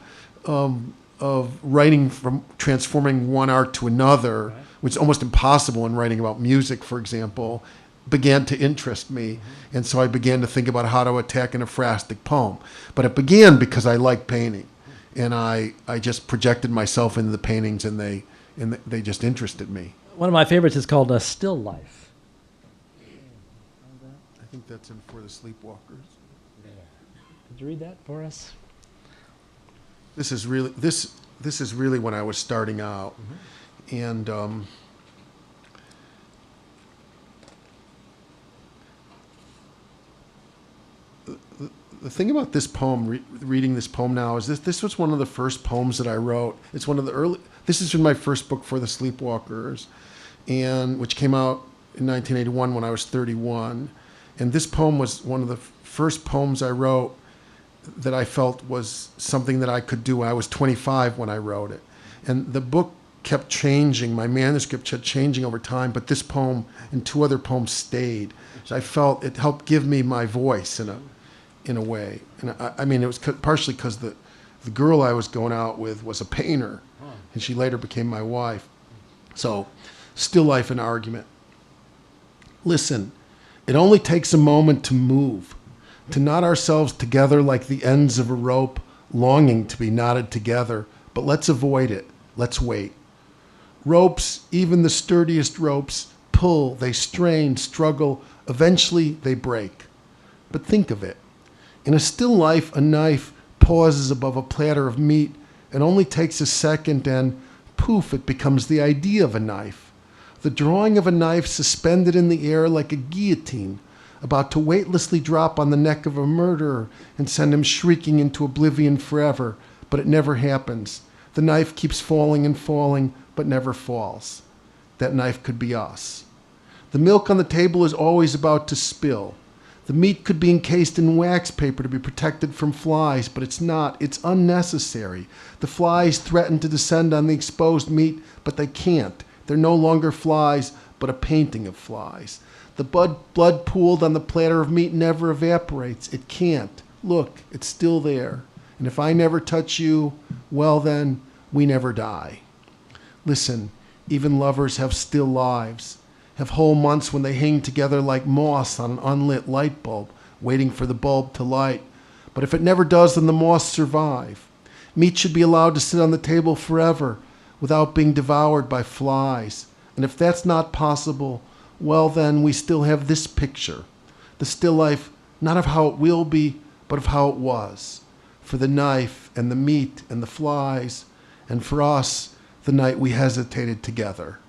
writing from transforming one art to another, which is almost impossible in writing about music, for example, began to interest me. And so I began to think about how to attack an ekphrastic poem. But it began because I liked painting. And I just projected myself into the paintings, and they just interested me. One of my favorites is called A Still Life. I think that's in For the Sleepwalkers. Could you read that for us? This is really when I was starting out. And the thing about this poem, reading this poem now, is this was one of the first poems that I wrote. It's one of the early. This is from my first book, For the Sleepwalkers, and which came out in 1981 when I was 31. And this poem was one of the first poems I wrote that I felt was something that I could do. I was 25 when I wrote it, and the book kept changing. My manuscript kept changing over time, but this poem and two other poems stayed. So I felt it helped give me my voice in a way. And I mean, it was partially because the girl I was going out with was a painter, and she later became my wife. So, Still Life and Argument. Listen, it only takes a moment to move, to knot ourselves together like the ends of a rope, longing to be knotted together. But let's avoid it. Let's wait. Ropes, even the sturdiest ropes, pull, they strain, struggle, eventually they break. But think of it. In a still life, a knife pauses above a platter of meat. It only takes a second and, poof, it becomes the idea of a knife. The drawing of a knife suspended in the air like a guillotine, about to weightlessly drop on the neck of a murderer and send him shrieking into oblivion forever. But it never happens. The knife keeps falling and falling, but never falls. That knife could be us. The milk on the table is always about to spill. The meat could be encased in wax paper to be protected from flies, but it's not. It's unnecessary. The flies threaten to descend on the exposed meat, but they can't. They're no longer flies, but a painting of flies. The blood pooled on the platter of meat never evaporates. It can't. Look, it's still there. And if I never touch you, well then, we never die. Listen, even lovers have still lives, have whole months when they hang together like moss on an unlit light bulb, waiting for the bulb to light. But if it never does, then the moss survive. Meat should be allowed to sit on the table forever without being devoured by flies. And if that's not possible, well then, we still have this picture. The still life, not of how it will be, but of how it was. For the knife and the meat and the flies, and for us, the night we hesitated together.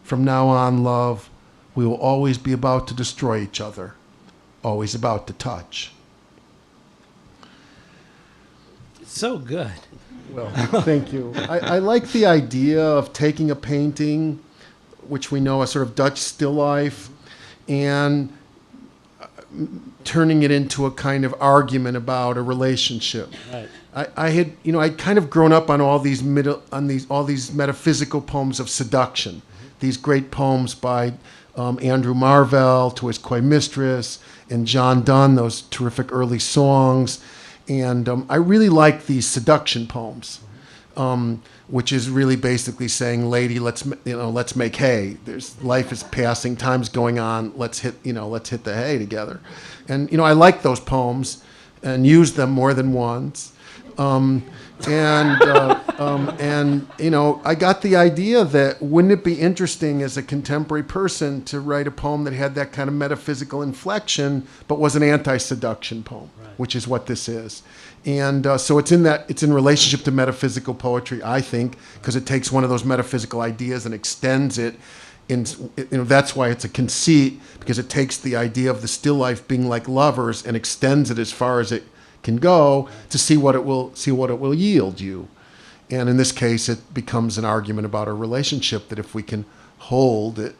From now on, love, we will always be about to destroy each other, always about to touch. So good. Well, thank you. I like the idea of taking a painting, which we know as sort of Dutch still life, and turning it into a kind of argument about a relationship. Right. I'd kind of grown up on all these metaphysical poems of seduction, these great poems by Andrew Marvell, To His Coy Mistress, and John Donne, those terrific early songs. And I really like these seduction poems, which is really basically saying, "Lady, let's make hay. Life is passing, time's going on. Let's hit the hay together." And I like those poems and use them more than once. I got the idea that wouldn't it be interesting as a contemporary person to write a poem that had that kind of metaphysical inflection, but was an anti-seduction poem, right, which is what this is. And so it's in relationship to metaphysical poetry, I think, because it takes one of those metaphysical ideas and extends it. That's why it's a conceit, because it takes the idea of the still life being like lovers and extends it as far as it can go to see what it will yield you. And in this case, it becomes an argument about a relationship that if we can hold it,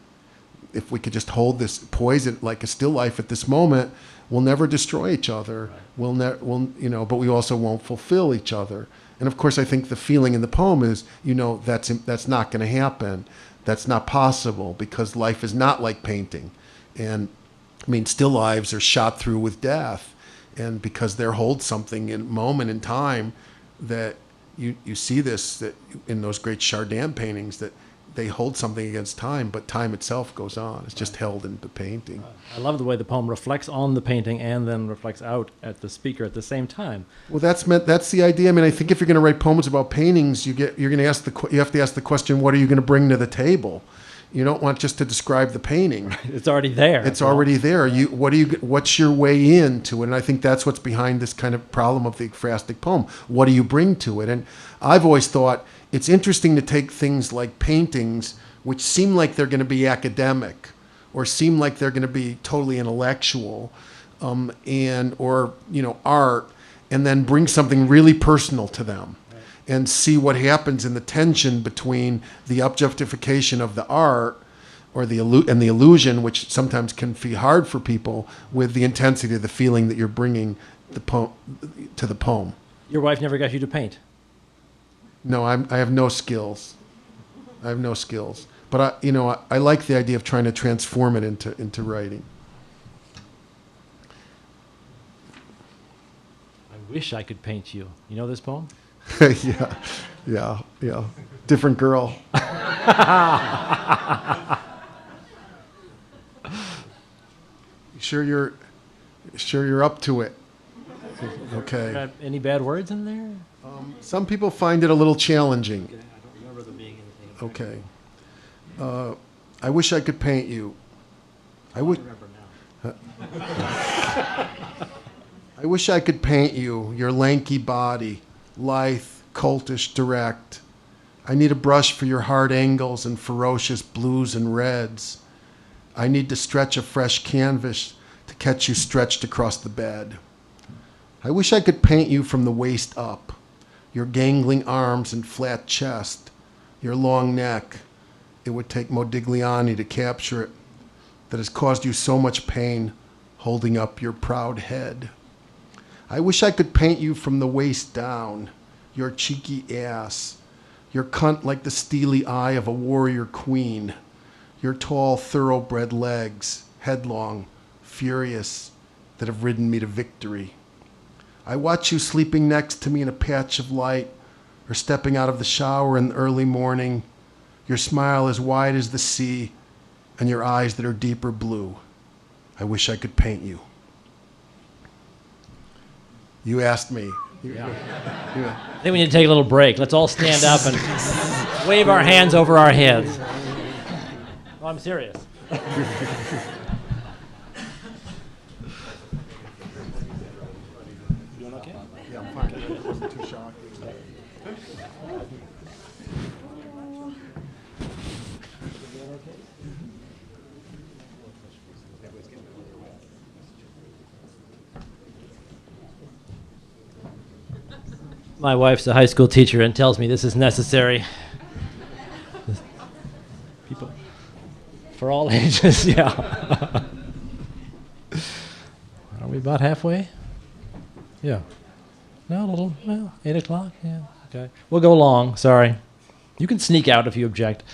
if we could just hold this poison like a still life at this moment, we'll never destroy each other. Right. But we also won't fulfill each other. And of course, I think the feeling in the poem is, that's not going to happen. That's not possible, because life is not like painting. And still lives are shot through with death. And because there holds something in moment in time that you see this, that in those great Chardin paintings, that they hold something against time, but time itself goes on. It's just held in the painting. I love the way the poem reflects on the painting and then reflects out at the speaker at the same time. Well, that's the idea. I mean, I think if you're going to write poems about paintings, you have to ask the question, what are you going to bring to the table? You don't want just to describe the painting. It's already there. It's already there. What's your way into it? And I think that's what's behind this kind of problem of the ekphrastic poem. What do you bring to it? And I've always thought it's interesting to take things like paintings, which seem like they're going to be academic, or seem like they're going to be totally intellectual, or art, and then bring something really personal to them. And see what happens in the tension between the objectification of the art or the illusion, which sometimes can be hard for people, with the intensity of the feeling that you're bringing to the poem. Your wife never got you to paint? No, I have no skills. But I like the idea of trying to transform it into writing. I wish I could paint you. You know this poem? yeah. Different girl. Sure you're up to it. Okay. Any bad words in there? Some people find it a little challenging. Okay, I don't remember there being anything. Okay. I wish I could paint you. I would. Remember now. I wish I could paint you, your lanky body, lithe, cultish, direct. I need a brush for your hard angles and ferocious blues and reds. I need to stretch a fresh canvas to catch you stretched across the bed. I wish I could paint you from the waist up, your gangling arms and flat chest, your long neck. It would take Modigliani to capture it, that has caused you so much pain holding up your proud head. I wish I could paint you from the waist down, your cheeky ass, your cunt like the steely eye of a warrior queen, your tall thoroughbred legs, headlong, furious, that have ridden me to victory. I watch you sleeping next to me in a patch of light, or stepping out of the shower in the early morning, your smile as wide as the sea, and your eyes that are deeper blue. I wish I could paint you. You asked me. Yeah. I think we need to take a little break. Let's all stand up and wave our hands over our heads. Oh, I'm serious. Doing okay? Yeah, I'm fine. It wasn't too shocking. My wife's a high school teacher and tells me this is necessary. People, for all ages, yeah. Are we about halfway? Yeah. No, a little, 8 o'clock, yeah, okay. We'll go long, sorry. You can sneak out if you object.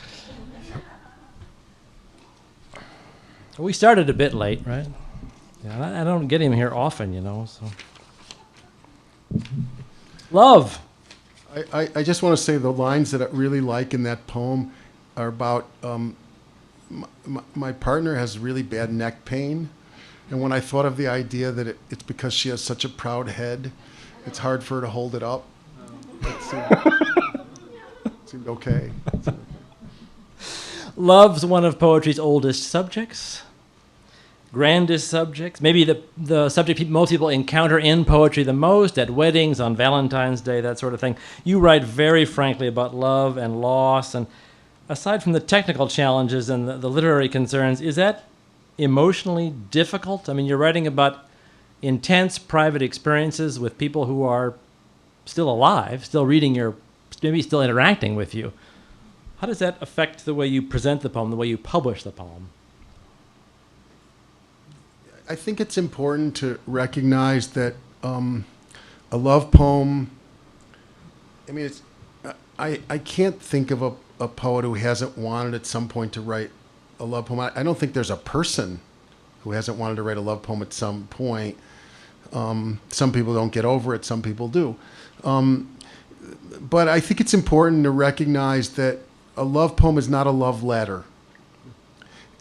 We started a bit late, right? Yeah, I don't get him here often, so. Love. I just want to say the lines that I really like in that poem are about my partner has really bad neck pain. And when I thought of the idea that it's because she has such a proud head, it's hard for her to hold it up. It seemed okay. Love's one of poetry's oldest subjects, grandest subjects, maybe the subject most people encounter in poetry the most, at weddings, on Valentine's Day, that sort of thing. You write very frankly about love and loss, and aside from the technical challenges and the literary concerns, is that emotionally difficult? I mean, you're writing about intense private experiences with people who are still alive, still reading maybe still interacting with you. How does that affect the way you present the poem, the way you publish the poem? I think it's important to recognize that a love poem, I mean, I can't think of a poet who hasn't wanted at some point to write a love poem. I don't think there's a person who hasn't wanted to write a love poem at some point. Some people don't get over it, some people do. But I think it's important to recognize that a love poem is not a love letter,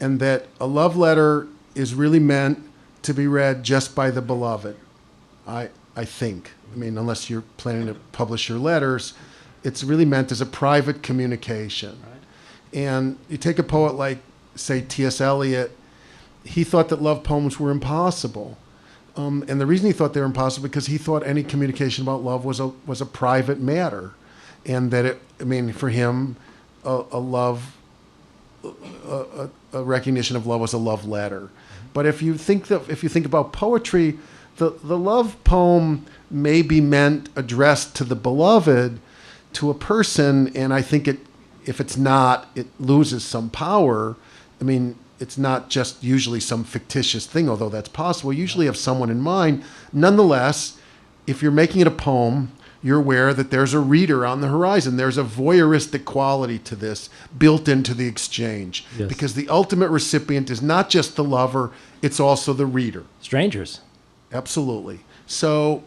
and that a love letter is really meant to be read just by the beloved. I think. I mean, unless you're planning to publish your letters, it's really meant as a private communication. Right. And you take a poet like, say, T.S. Eliot, he thought that love poems were impossible. And the reason he thought they were impossible because he thought any communication about love was a private matter, and that for him, a recognition of love was a love letter. But if you think about poetry, the love poem may be meant addressed to the beloved, to a person, and I think if it's not, it loses some power. I mean, it's not just usually some fictitious thing, although that's possible. You usually have someone in mind. Nonetheless, if you're making it a poem, you're aware that there's a reader on the horizon. There's a voyeuristic quality to this built into the exchange. Yes. Because the ultimate recipient is not just the lover, it's also the reader. Strangers. Absolutely. So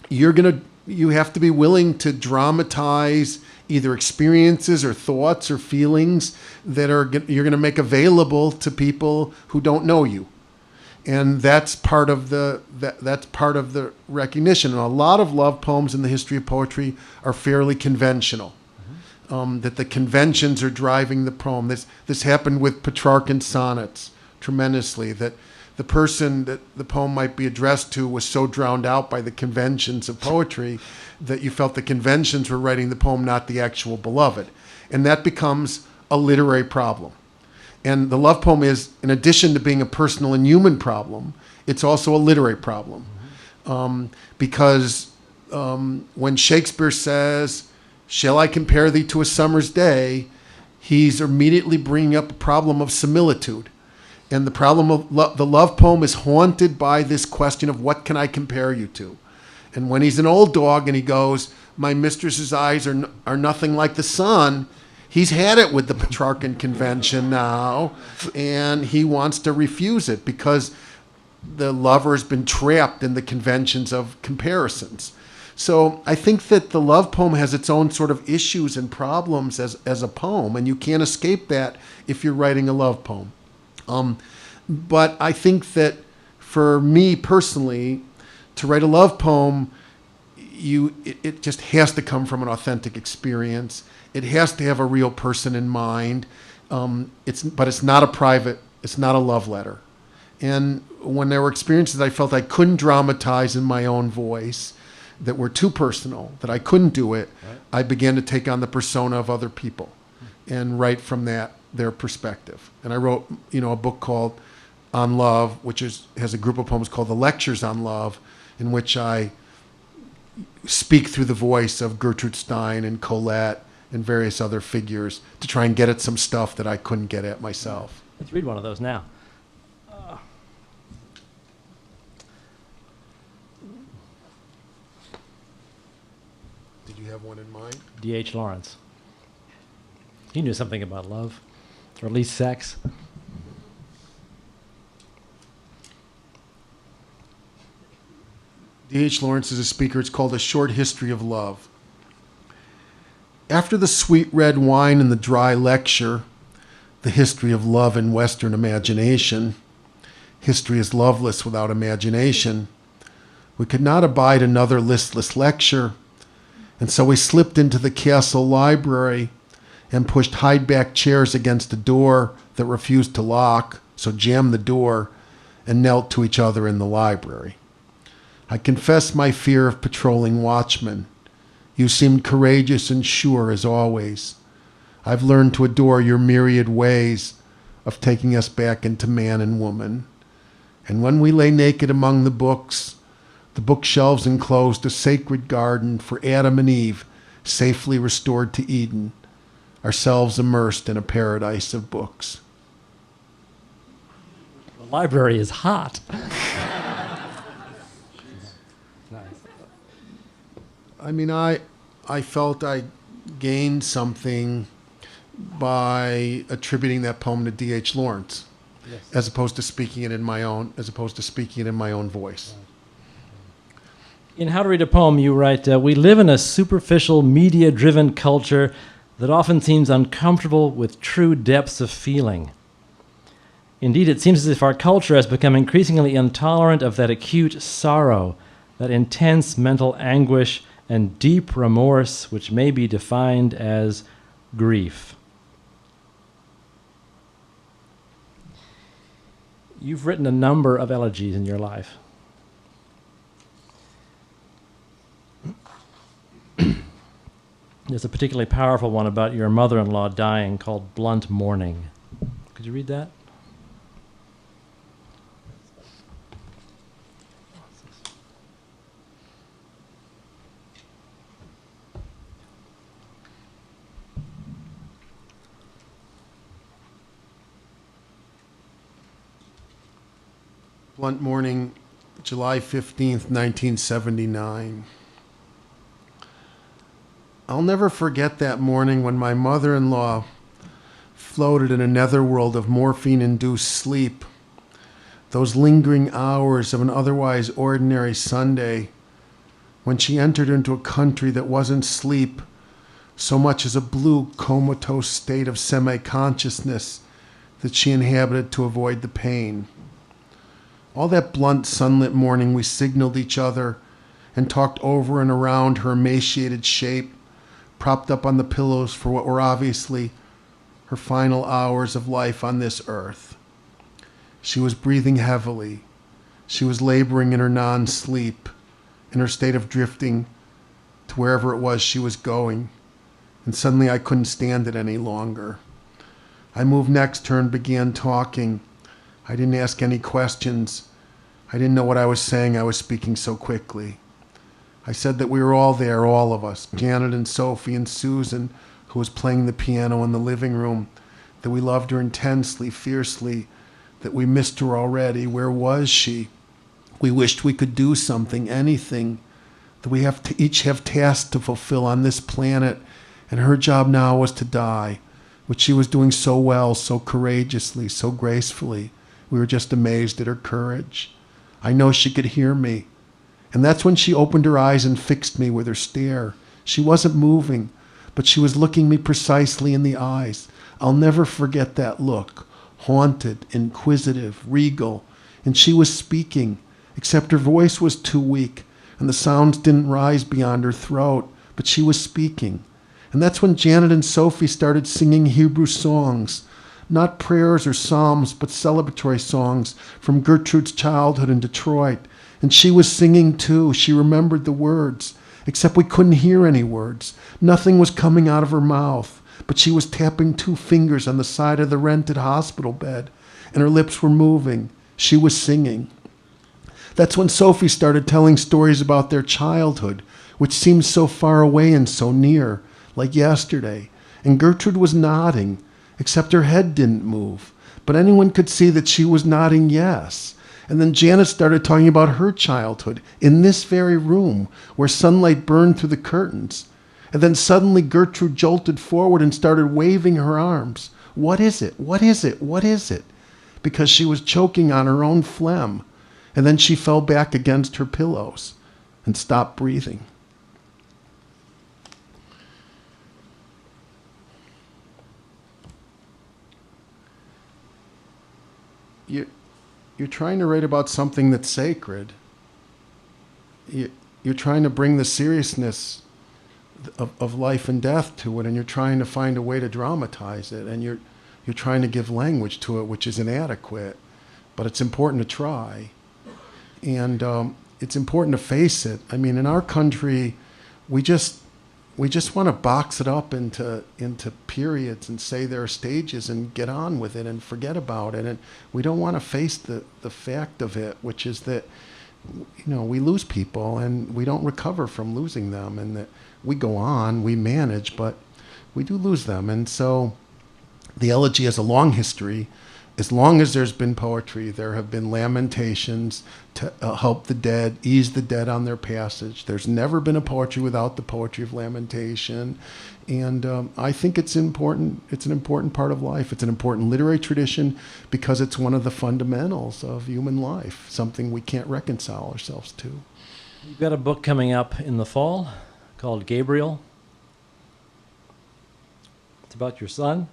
you have to be willing to dramatize either experiences or thoughts or feelings that you're going to make available to people who don't know you. And that's part of the recognition. And a lot of love poems in the history of poetry are fairly conventional. Mm-hmm. That the conventions are driving the poem. This happened with Petrarchan sonnets tremendously, that the person that the poem might be addressed to was so drowned out by the conventions of poetry that you felt the conventions were writing the poem, not the actual beloved. And that becomes a literary problem. And the love poem is, in addition to being a personal and human problem, it's also a literary problem. Mm-hmm. Because when Shakespeare says, "Shall I compare thee to a summer's day?" he's immediately bringing up a problem of similitude. And the problem of the love poem is haunted by this question of what can I compare you to? And when he's an old dog and he goes, "My mistress's eyes are nothing like the sun," he's had it with the Petrarchan convention now, and he wants to refuse it because the lover has been trapped in the conventions of comparisons. So I think that the love poem has its own sort of issues and problems as a poem, and you can't escape that if you're writing a love poem. But I think that for me personally, to write a love poem, it just has to come from an authentic experience. It has to have a real person in mind. But it's not it's not a love letter. And when there were experiences I felt I couldn't dramatize in my own voice, that were too personal, that I couldn't do it, right, I began to take on the persona of other people and write from their perspective. And I wrote, a book called On Love, which has a group of poems called The Lectures on Love, in which I speak through the voice of Gertrude Stein and Colette and various other figures to try and get at some stuff that I couldn't get at myself. Let's read one of those now. Did you have one in mind? D.H. Lawrence. He knew something about love, or at least sex. D.H. Lawrence is a speaker. It's called A Short History of Love. After the sweet red wine and the dry lecture, the history of love in Western imagination, history is loveless without imagination, we could not abide another listless lecture, and so we slipped into the castle library and pushed hide-back chairs against a door that refused to lock, so jammed the door and knelt to each other in the library. I confess my fear of patrolling watchmen. You seemed courageous and sure as always. I've learned to adore your myriad ways of taking us back into man and woman. And when we lay naked among the bookshelves enclosed a sacred garden for Adam and Eve, safely restored to Eden, ourselves immersed in a paradise of books. The library is hot. I mean, I felt I gained something by attributing that poem to D.H. Lawrence, yes, as opposed to speaking it in my own voice. In How to Read a Poem, you write, "We live in a superficial, media-driven culture that often seems uncomfortable with true depths of feeling. Indeed, it seems as if our culture has become increasingly intolerant of that acute sorrow, that intense mental anguish and deep remorse which may be defined as grief. You've written a number of elegies in your life. There's a particularly powerful one about your mother-in-law dying called Blunt Mourning. Could you read that? Blunt Mourning, July 15th, 1979. I'll never forget that morning when my mother-in-law floated in a netherworld of morphine-induced sleep. Those lingering hours of an otherwise ordinary Sunday when she entered into a country that wasn't sleep so much as a blue comatose state of semi-consciousness that she inhabited to avoid the pain. All that blunt sunlit morning we signaled each other and talked over and around her emaciated shape, propped up on the pillows for what were obviously her final hours of life on this earth. She was breathing heavily. She was laboring in her non-sleep, in her state of drifting to wherever it was she was going. And suddenly I couldn't stand it any longer. I moved next to her and began talking. I didn't ask any questions. I didn't know what I was saying. I was speaking so quickly. I said that we were all there, all of us, Janet and Sophie and Susan, who was playing the piano in the living room, that we loved her intensely, fiercely, that we missed her already. Where was she? We wished we could do something, anything, that we have to each have tasks to fulfill on this planet, and her job now was to die, which she was doing so well, so courageously, so gracefully. We were just amazed at her courage. I know she could hear me. And that's when she opened her eyes and fixed me with her stare. She wasn't moving, but she was looking me precisely in the eyes. I'll never forget that look. Haunted, inquisitive, regal. And she was speaking, except her voice was too weak, and the sounds didn't rise beyond her throat, but she was speaking. And that's when Janet and Sophie started singing Hebrew songs. Not prayers or psalms, but celebratory songs from Gertrude's childhood in Detroit. And she was singing too. She remembered the words, except we couldn't hear any words. Nothing was coming out of her mouth, but she was tapping 2 fingers on the side of the rented hospital bed, and her lips were moving. She was singing. That's when Sophie started telling stories about their childhood, which seemed so far away and so near, like yesterday. And Gertrude was nodding, except her head didn't move. But anyone could see that she was nodding yes. And then Janet started talking about her childhood in this very room where sunlight burned through the curtains. And then suddenly Gertrude jolted forward and started waving her arms. What is it? What is it? What is it? Because she was choking on her own phlegm. And then she fell back against her pillows and stopped breathing. You're trying to write about something that's sacred. You're trying to bring the seriousness of life and death to it, and you're trying to find a way to dramatize it, and you're trying to give language to it, which is inadequate, but it's important to try. And it's important to face it. I mean, in our country, we just want to box it up into periods and say there are stages and get on with it and forget about it. And we don't want to face the fact of it, which is that, we lose people and we don't recover from losing them, and that we go on, we manage, but we do lose them. And so the elegy has a long history. As long as there's been poetry, there have been lamentations to help the dead, ease the dead on their passage. There's never been a poetry without the poetry of lamentation. And I think it's important. It's an important part of life. It's an important literary tradition because it's one of the fundamentals of human life, something we can't reconcile ourselves to. You've got a book coming up in the fall called Gabriel. It's about your son.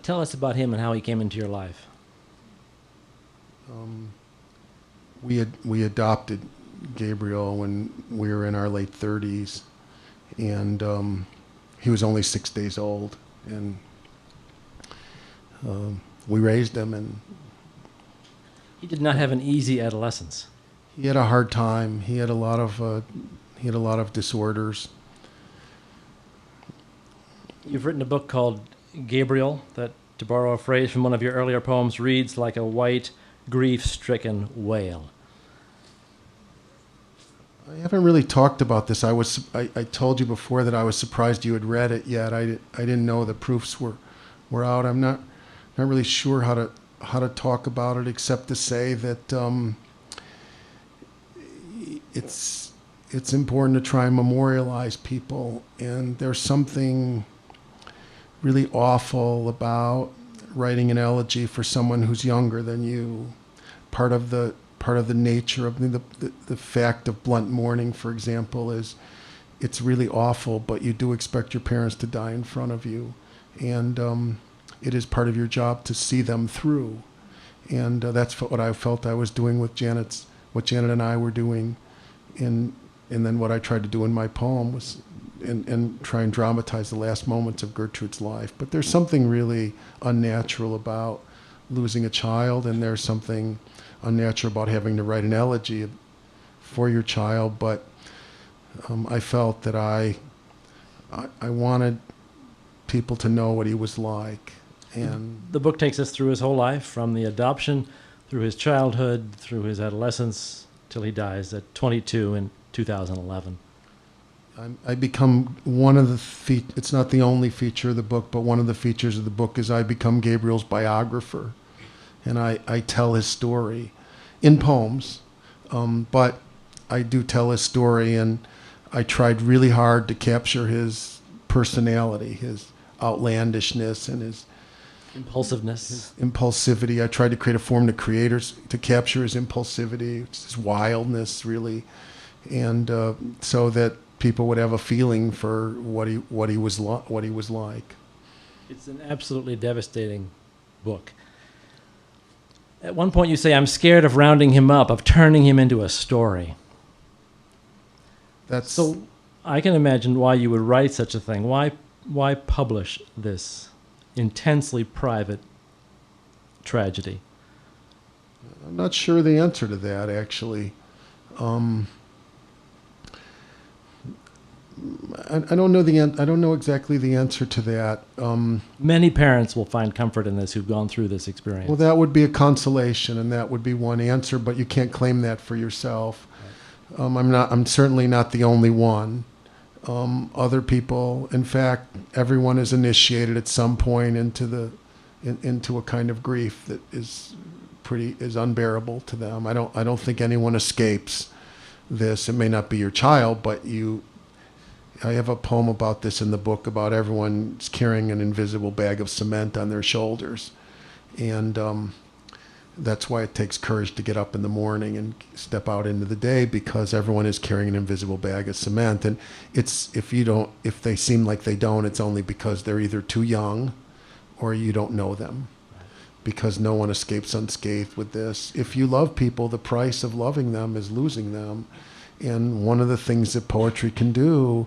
Tell us about him and how he came into your life. We adopted Gabriel when we were in our late 30s, and he was only 6 days old, and we raised him, and He did not have an easy adolescence. he had a hard time. He had a lot of disorders. You've written a book called Gabriel that, to borrow a phrase from one of your earlier poems, reads like a white, grief-stricken whale. I haven't really talked about this. I told you before that I was surprised you had read it yet. I didn't know the proofs were out. I'm not really sure how to talk about it, except to say that it's important to try and memorialize people, and there's something really awful about writing an elegy for someone who's younger than you. Part of the nature of the fact of blunt mourning, for example, is it's really awful, but you do expect your parents to die in front of you, and it is part of your job to see them through. And that's what I felt I was doing with what Janet and I were doing, and then what I tried to do in my poem was and try and dramatize the last moments of Gertrude's life. But there's something really unnatural about losing a child, and there's something unnatural about having to write an elegy for your child. But I felt that I wanted people to know what he was like. And The book takes us through his whole life, from the adoption, through his childhood, through his adolescence, till he dies at 22 in 2011. I become one of the it's not the only feature of the book, but one of the features of the book is I become Gabriel's biographer, and I tell his story in poems, but I do tell his story, and I tried really hard to capture his personality, his outlandishness, and his impulsivity. I tried to create a form to capture his impulsivity, his wildness, really, and so that people would have a feeling for what he was like. It's an absolutely devastating book. At one point you say, "I'm scared of rounding him up, of turning him into a story." So I can imagine why you would write such a thing. Why publish this intensely private tragedy? I'm not sure the answer to that, actually. I don't know I don't know exactly the answer to that. Many parents will find comfort in this who've gone through this experience. Well, that would be a consolation, and that would be one answer, but you can't claim that for yourself. I'm certainly not the only one. Other people, in fact, everyone is initiated at some point into a kind of grief that is unbearable to them. I don't think anyone escapes this. It may not be your child, but I have a poem about this in the book, about everyone's carrying an invisible bag of cement on their shoulders. And that's why it takes courage to get up in the morning and step out into the day, because everyone is carrying an invisible bag of cement. And if they seem like they don't, it's only because they're either too young or you don't know them, because no one escapes unscathed with this. If you love people, the price of loving them is losing them. And one of the things that poetry can do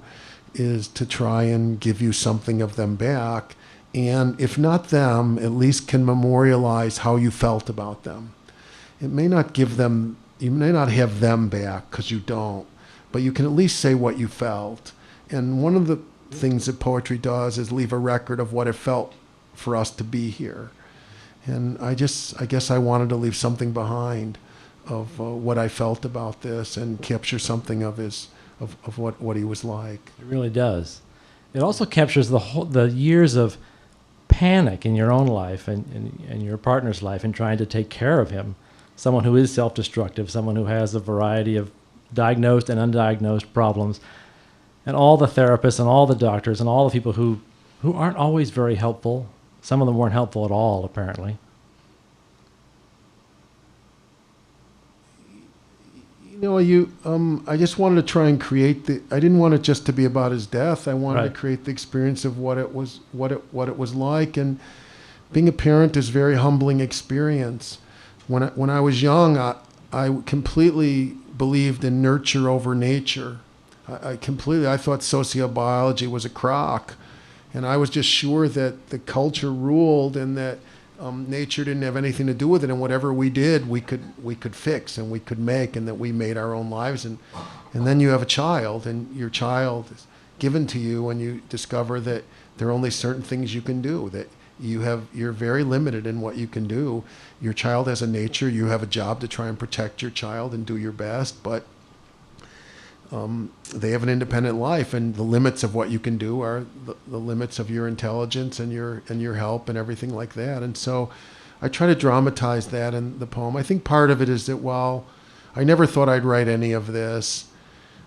is to try and give you something of them back. And if not them, at least can memorialize how you felt about them. It may not give them, you may not have them back, because you don't, but you can at least say what you felt. And one of the things that poetry does is leave a record of what it felt for us to be here. And I guess I wanted to leave something behind of what I felt about this, and capture something of what he was like. It really does. It also captures the years of panic in your own life and your partner's life in trying to take care of him. Someone who is self-destructive, someone who has a variety of diagnosed and undiagnosed problems, and all the therapists and all the doctors and all the people who aren't always very helpful. Some of them weren't helpful at all, apparently. I just wanted to try and create I didn't want it just to be about his death. I wanted Right. to create the experience of what it was like. And being a parent is a very humbling experience. When I was young, I completely believed in nurture over nature. I thought sociobiology was a crock. And I was just sure that the culture ruled and that nature didn't have anything to do with it, and whatever we did, we could fix and we could make, and that we made our own lives. And then you have a child, and your child is given to you, and you discover that there are only certain things you can do, that you're very limited in what you can do. Your child has a nature. You have a job to try and protect your child and do your best, but they have an independent life, and the limits of what you can do are the limits of your intelligence and your help and everything like that. And so I try to dramatize that in the poem. I think part of it is that while I never thought I'd write any of this,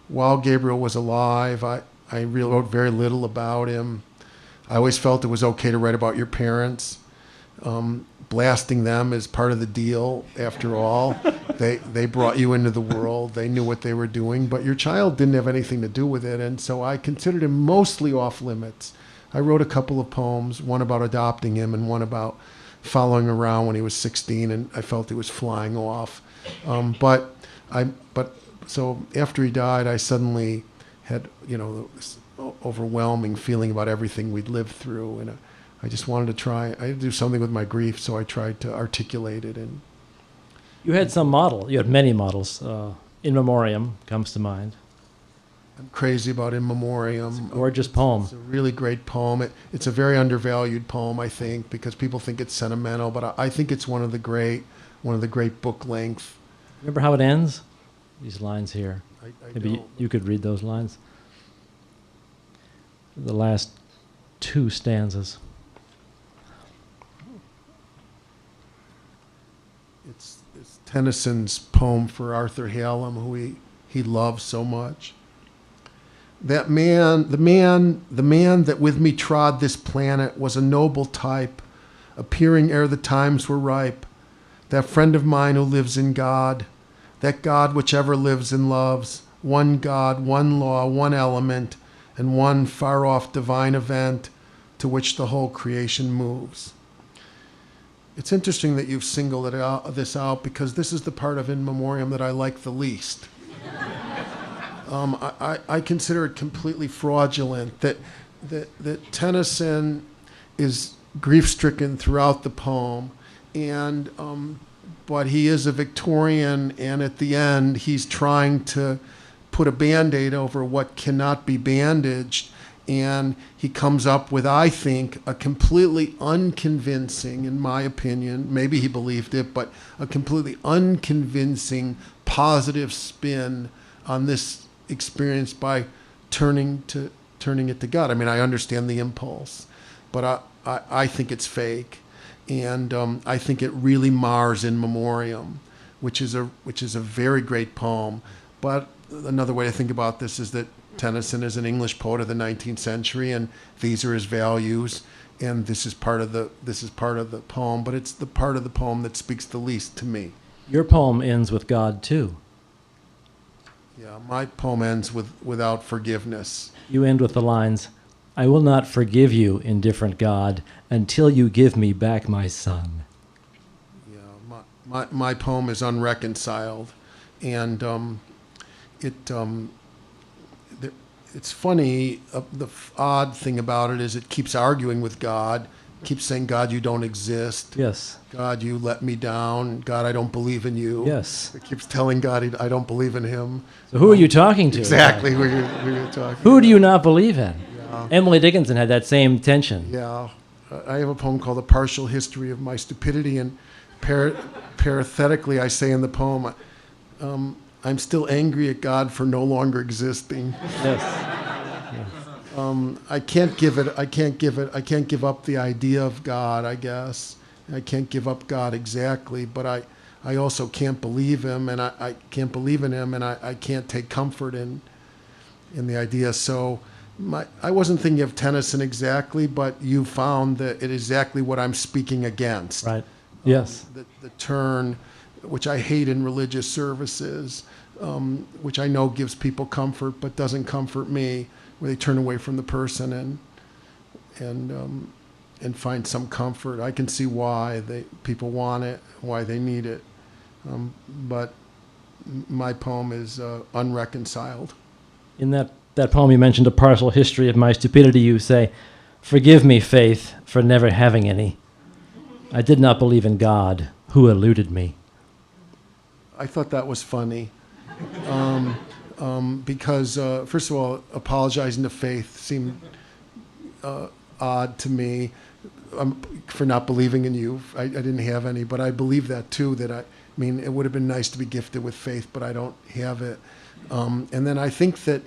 while Gabriel was alive, I really wrote very little about him. I always felt it was okay to write about your parents. Blasting them is part of the deal, after all. They brought you into the world. They knew what they were doing, but your child didn't have anything to do with it, and so I considered him mostly off limits. I wrote a couple of poems, one about adopting him and one about following around when he was 16, and I felt he was flying off. So after he died, I suddenly had, this overwhelming feeling about everything we'd lived through, and I just wanted to try. I had to do something with my grief, so I tried to articulate it. And You had some model. You had many models. In Memoriam comes to mind. I'm crazy about In Memoriam. It's a gorgeous poem. It's a really great poem. It's a very undervalued poem, I think, because people think it's sentimental, but I think it's one of the great book length. Remember how it ends? These lines here. I Maybe don't. you could read those lines. The last two stanzas. It's Tennyson's poem for Arthur Hallam, who he loves so much. The man that with me trod this planet was a noble type, appearing ere the times were ripe. That friend of mine who lives in God, that God which ever lives and loves, one God, one law, one element, and one far-off divine event to which the whole creation moves. It's interesting that you've singled this out, because this is the part of In Memoriam that I like the least. I consider it completely fraudulent that Tennyson is grief-stricken throughout the poem, and but he is a Victorian, and at the end he's trying to put a Band-Aid over what cannot be bandaged, and he comes up with, I think, a completely unconvincing, in my opinion, maybe he believed it, but a completely unconvincing positive spin on this experience by turning it to God. I mean, I understand the impulse, but I think it's fake, and I think it really mars In Memoriam, which is a very great poem. But another way to think about this is that Tennyson is an English poet of the 19th century, and these are his values, and this is part of the poem, but it's the part of the poem that speaks the least to me. Your poem ends with God too. Yeah, my poem ends without forgiveness. You end with the lines, "I will not forgive you, indifferent God, until you give me back my son." Yeah, my poem is unreconciled, and it's funny. The odd thing about it is it keeps arguing with God, keeps saying, "God, you don't exist. Yes. God, you let me down. God, I don't believe in you." Yes. It keeps telling God I don't believe in him. So who are you talking to? Exactly who you're talking. Who do you not believe in? Yeah. Emily Dickinson had that same tension. Yeah. I have a poem called "A Partial History of My Stupidity," and parenthetically I say in the poem, I'm still angry at God for no longer existing. Yes. I can't give up the idea of God, I guess. I can't give up God exactly, but I also can't believe him, and I can't believe in him, and I can't take comfort in the idea. So I wasn't thinking of Tennyson exactly, but you found that it is exactly what I'm speaking against. Right. Yes. The turn, which I hate in religious services, which I know gives people comfort but doesn't comfort me, where they turn away from the person and find some comfort. I can see why people want it, why they need it, but my poem is unreconciled. In that poem, you mentioned a partial history of my stupidity. You say, "Forgive me, Faith, for never having any. I did not believe in God, who eluded me." I thought that was funny. Because, first of all, apologizing to Faith seemed odd to me for not believing in you. I didn't have any, but I believe that too, it would have been nice to be gifted with faith, but I don't have it. And then I think that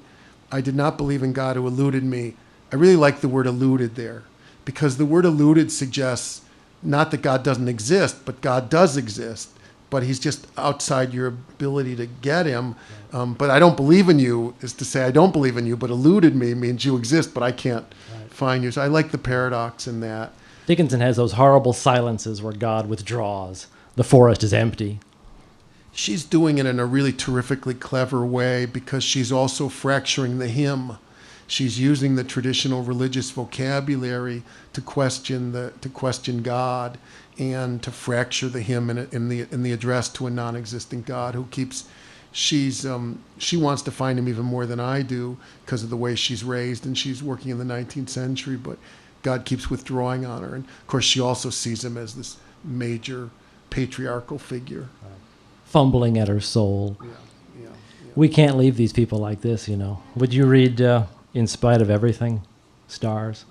I did not believe in God who eluded me. I really like the word eluded there, because the word eluded suggests not that God doesn't exist, but God does exist. But he's just outside your ability to get him. But I don't believe in you is to say I don't believe in you, but eluded me means you exist, but I can't find you. So I like the paradox in that. Dickinson has those horrible silences where God withdraws. The forest is empty. She's doing it in a really terrifically clever way, because she's also fracturing the hymn. She's using the traditional religious vocabulary to question God, and to fracture the hymn in the address to a non-existing God who keeps. She wants to find him even more than I do because of the way she's raised, and she's working in the 19th century. But God keeps withdrawing on her, and of course she also sees him as this major patriarchal figure. Fumbling at her soul. Yeah. We can't leave these people like this, Would you read In Spite of Everything, Stars?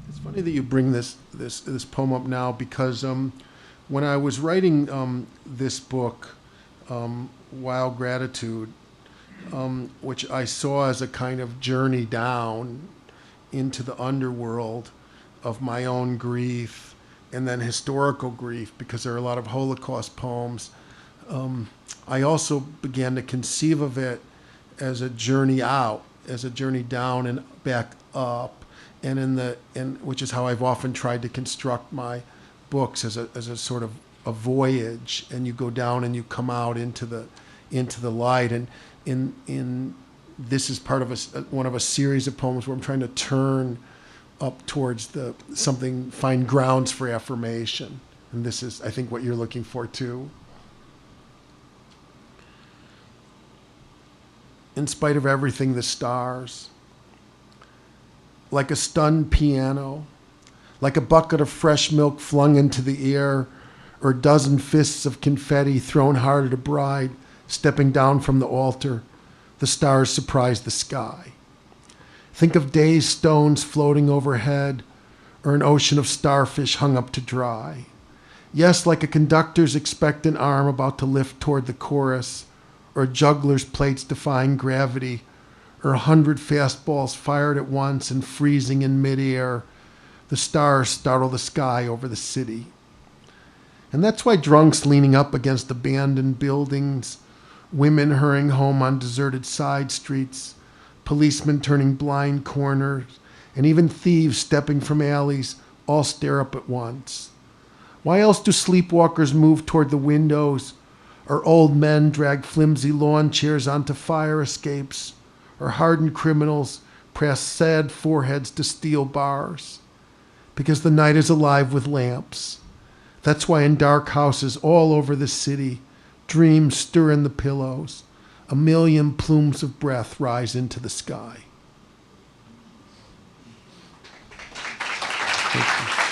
It's funny that you bring this poem up now, because when I was writing this book, Wild Gratitude, which I saw as a kind of journey down into the underworld of my own grief, and then historical grief, because there are a lot of Holocaust poems, I also began to conceive of it as a journey out, as a journey down and back up. And which is how I've often tried to construct my books, as a sort of a voyage, and you go down and you come out into the light. And in this is part of one of a series of poems where I'm trying to turn up towards find grounds for affirmation. And this is, I think, what you're looking for too. In spite of everything, the stars. Like a stunned piano, like a bucket of fresh milk flung into the air, or a dozen fists of confetti thrown hard at a bride stepping down from the altar, the stars surprise the sky. Think of dazed stones floating overhead, or an ocean of starfish hung up to dry. Yes, like a conductor's expectant arm about to lift toward the chorus, or a juggler's plates defying gravity, or 100 fastballs fired at once and freezing in midair. The stars startle the sky over the city. And that's why drunks leaning up against abandoned buildings, women hurrying home on deserted side streets, policemen turning blind corners, and even thieves stepping from alleys all stare up at once. Why else do sleepwalkers move toward the windows, or old men drag flimsy lawn chairs onto fire escapes, or hardened criminals press sad foreheads to steel bars? Because the night is alive with lamps. That's why in dark houses all over the city, dreams stir in the pillows. A million plumes of breath rise into the sky. Thank you.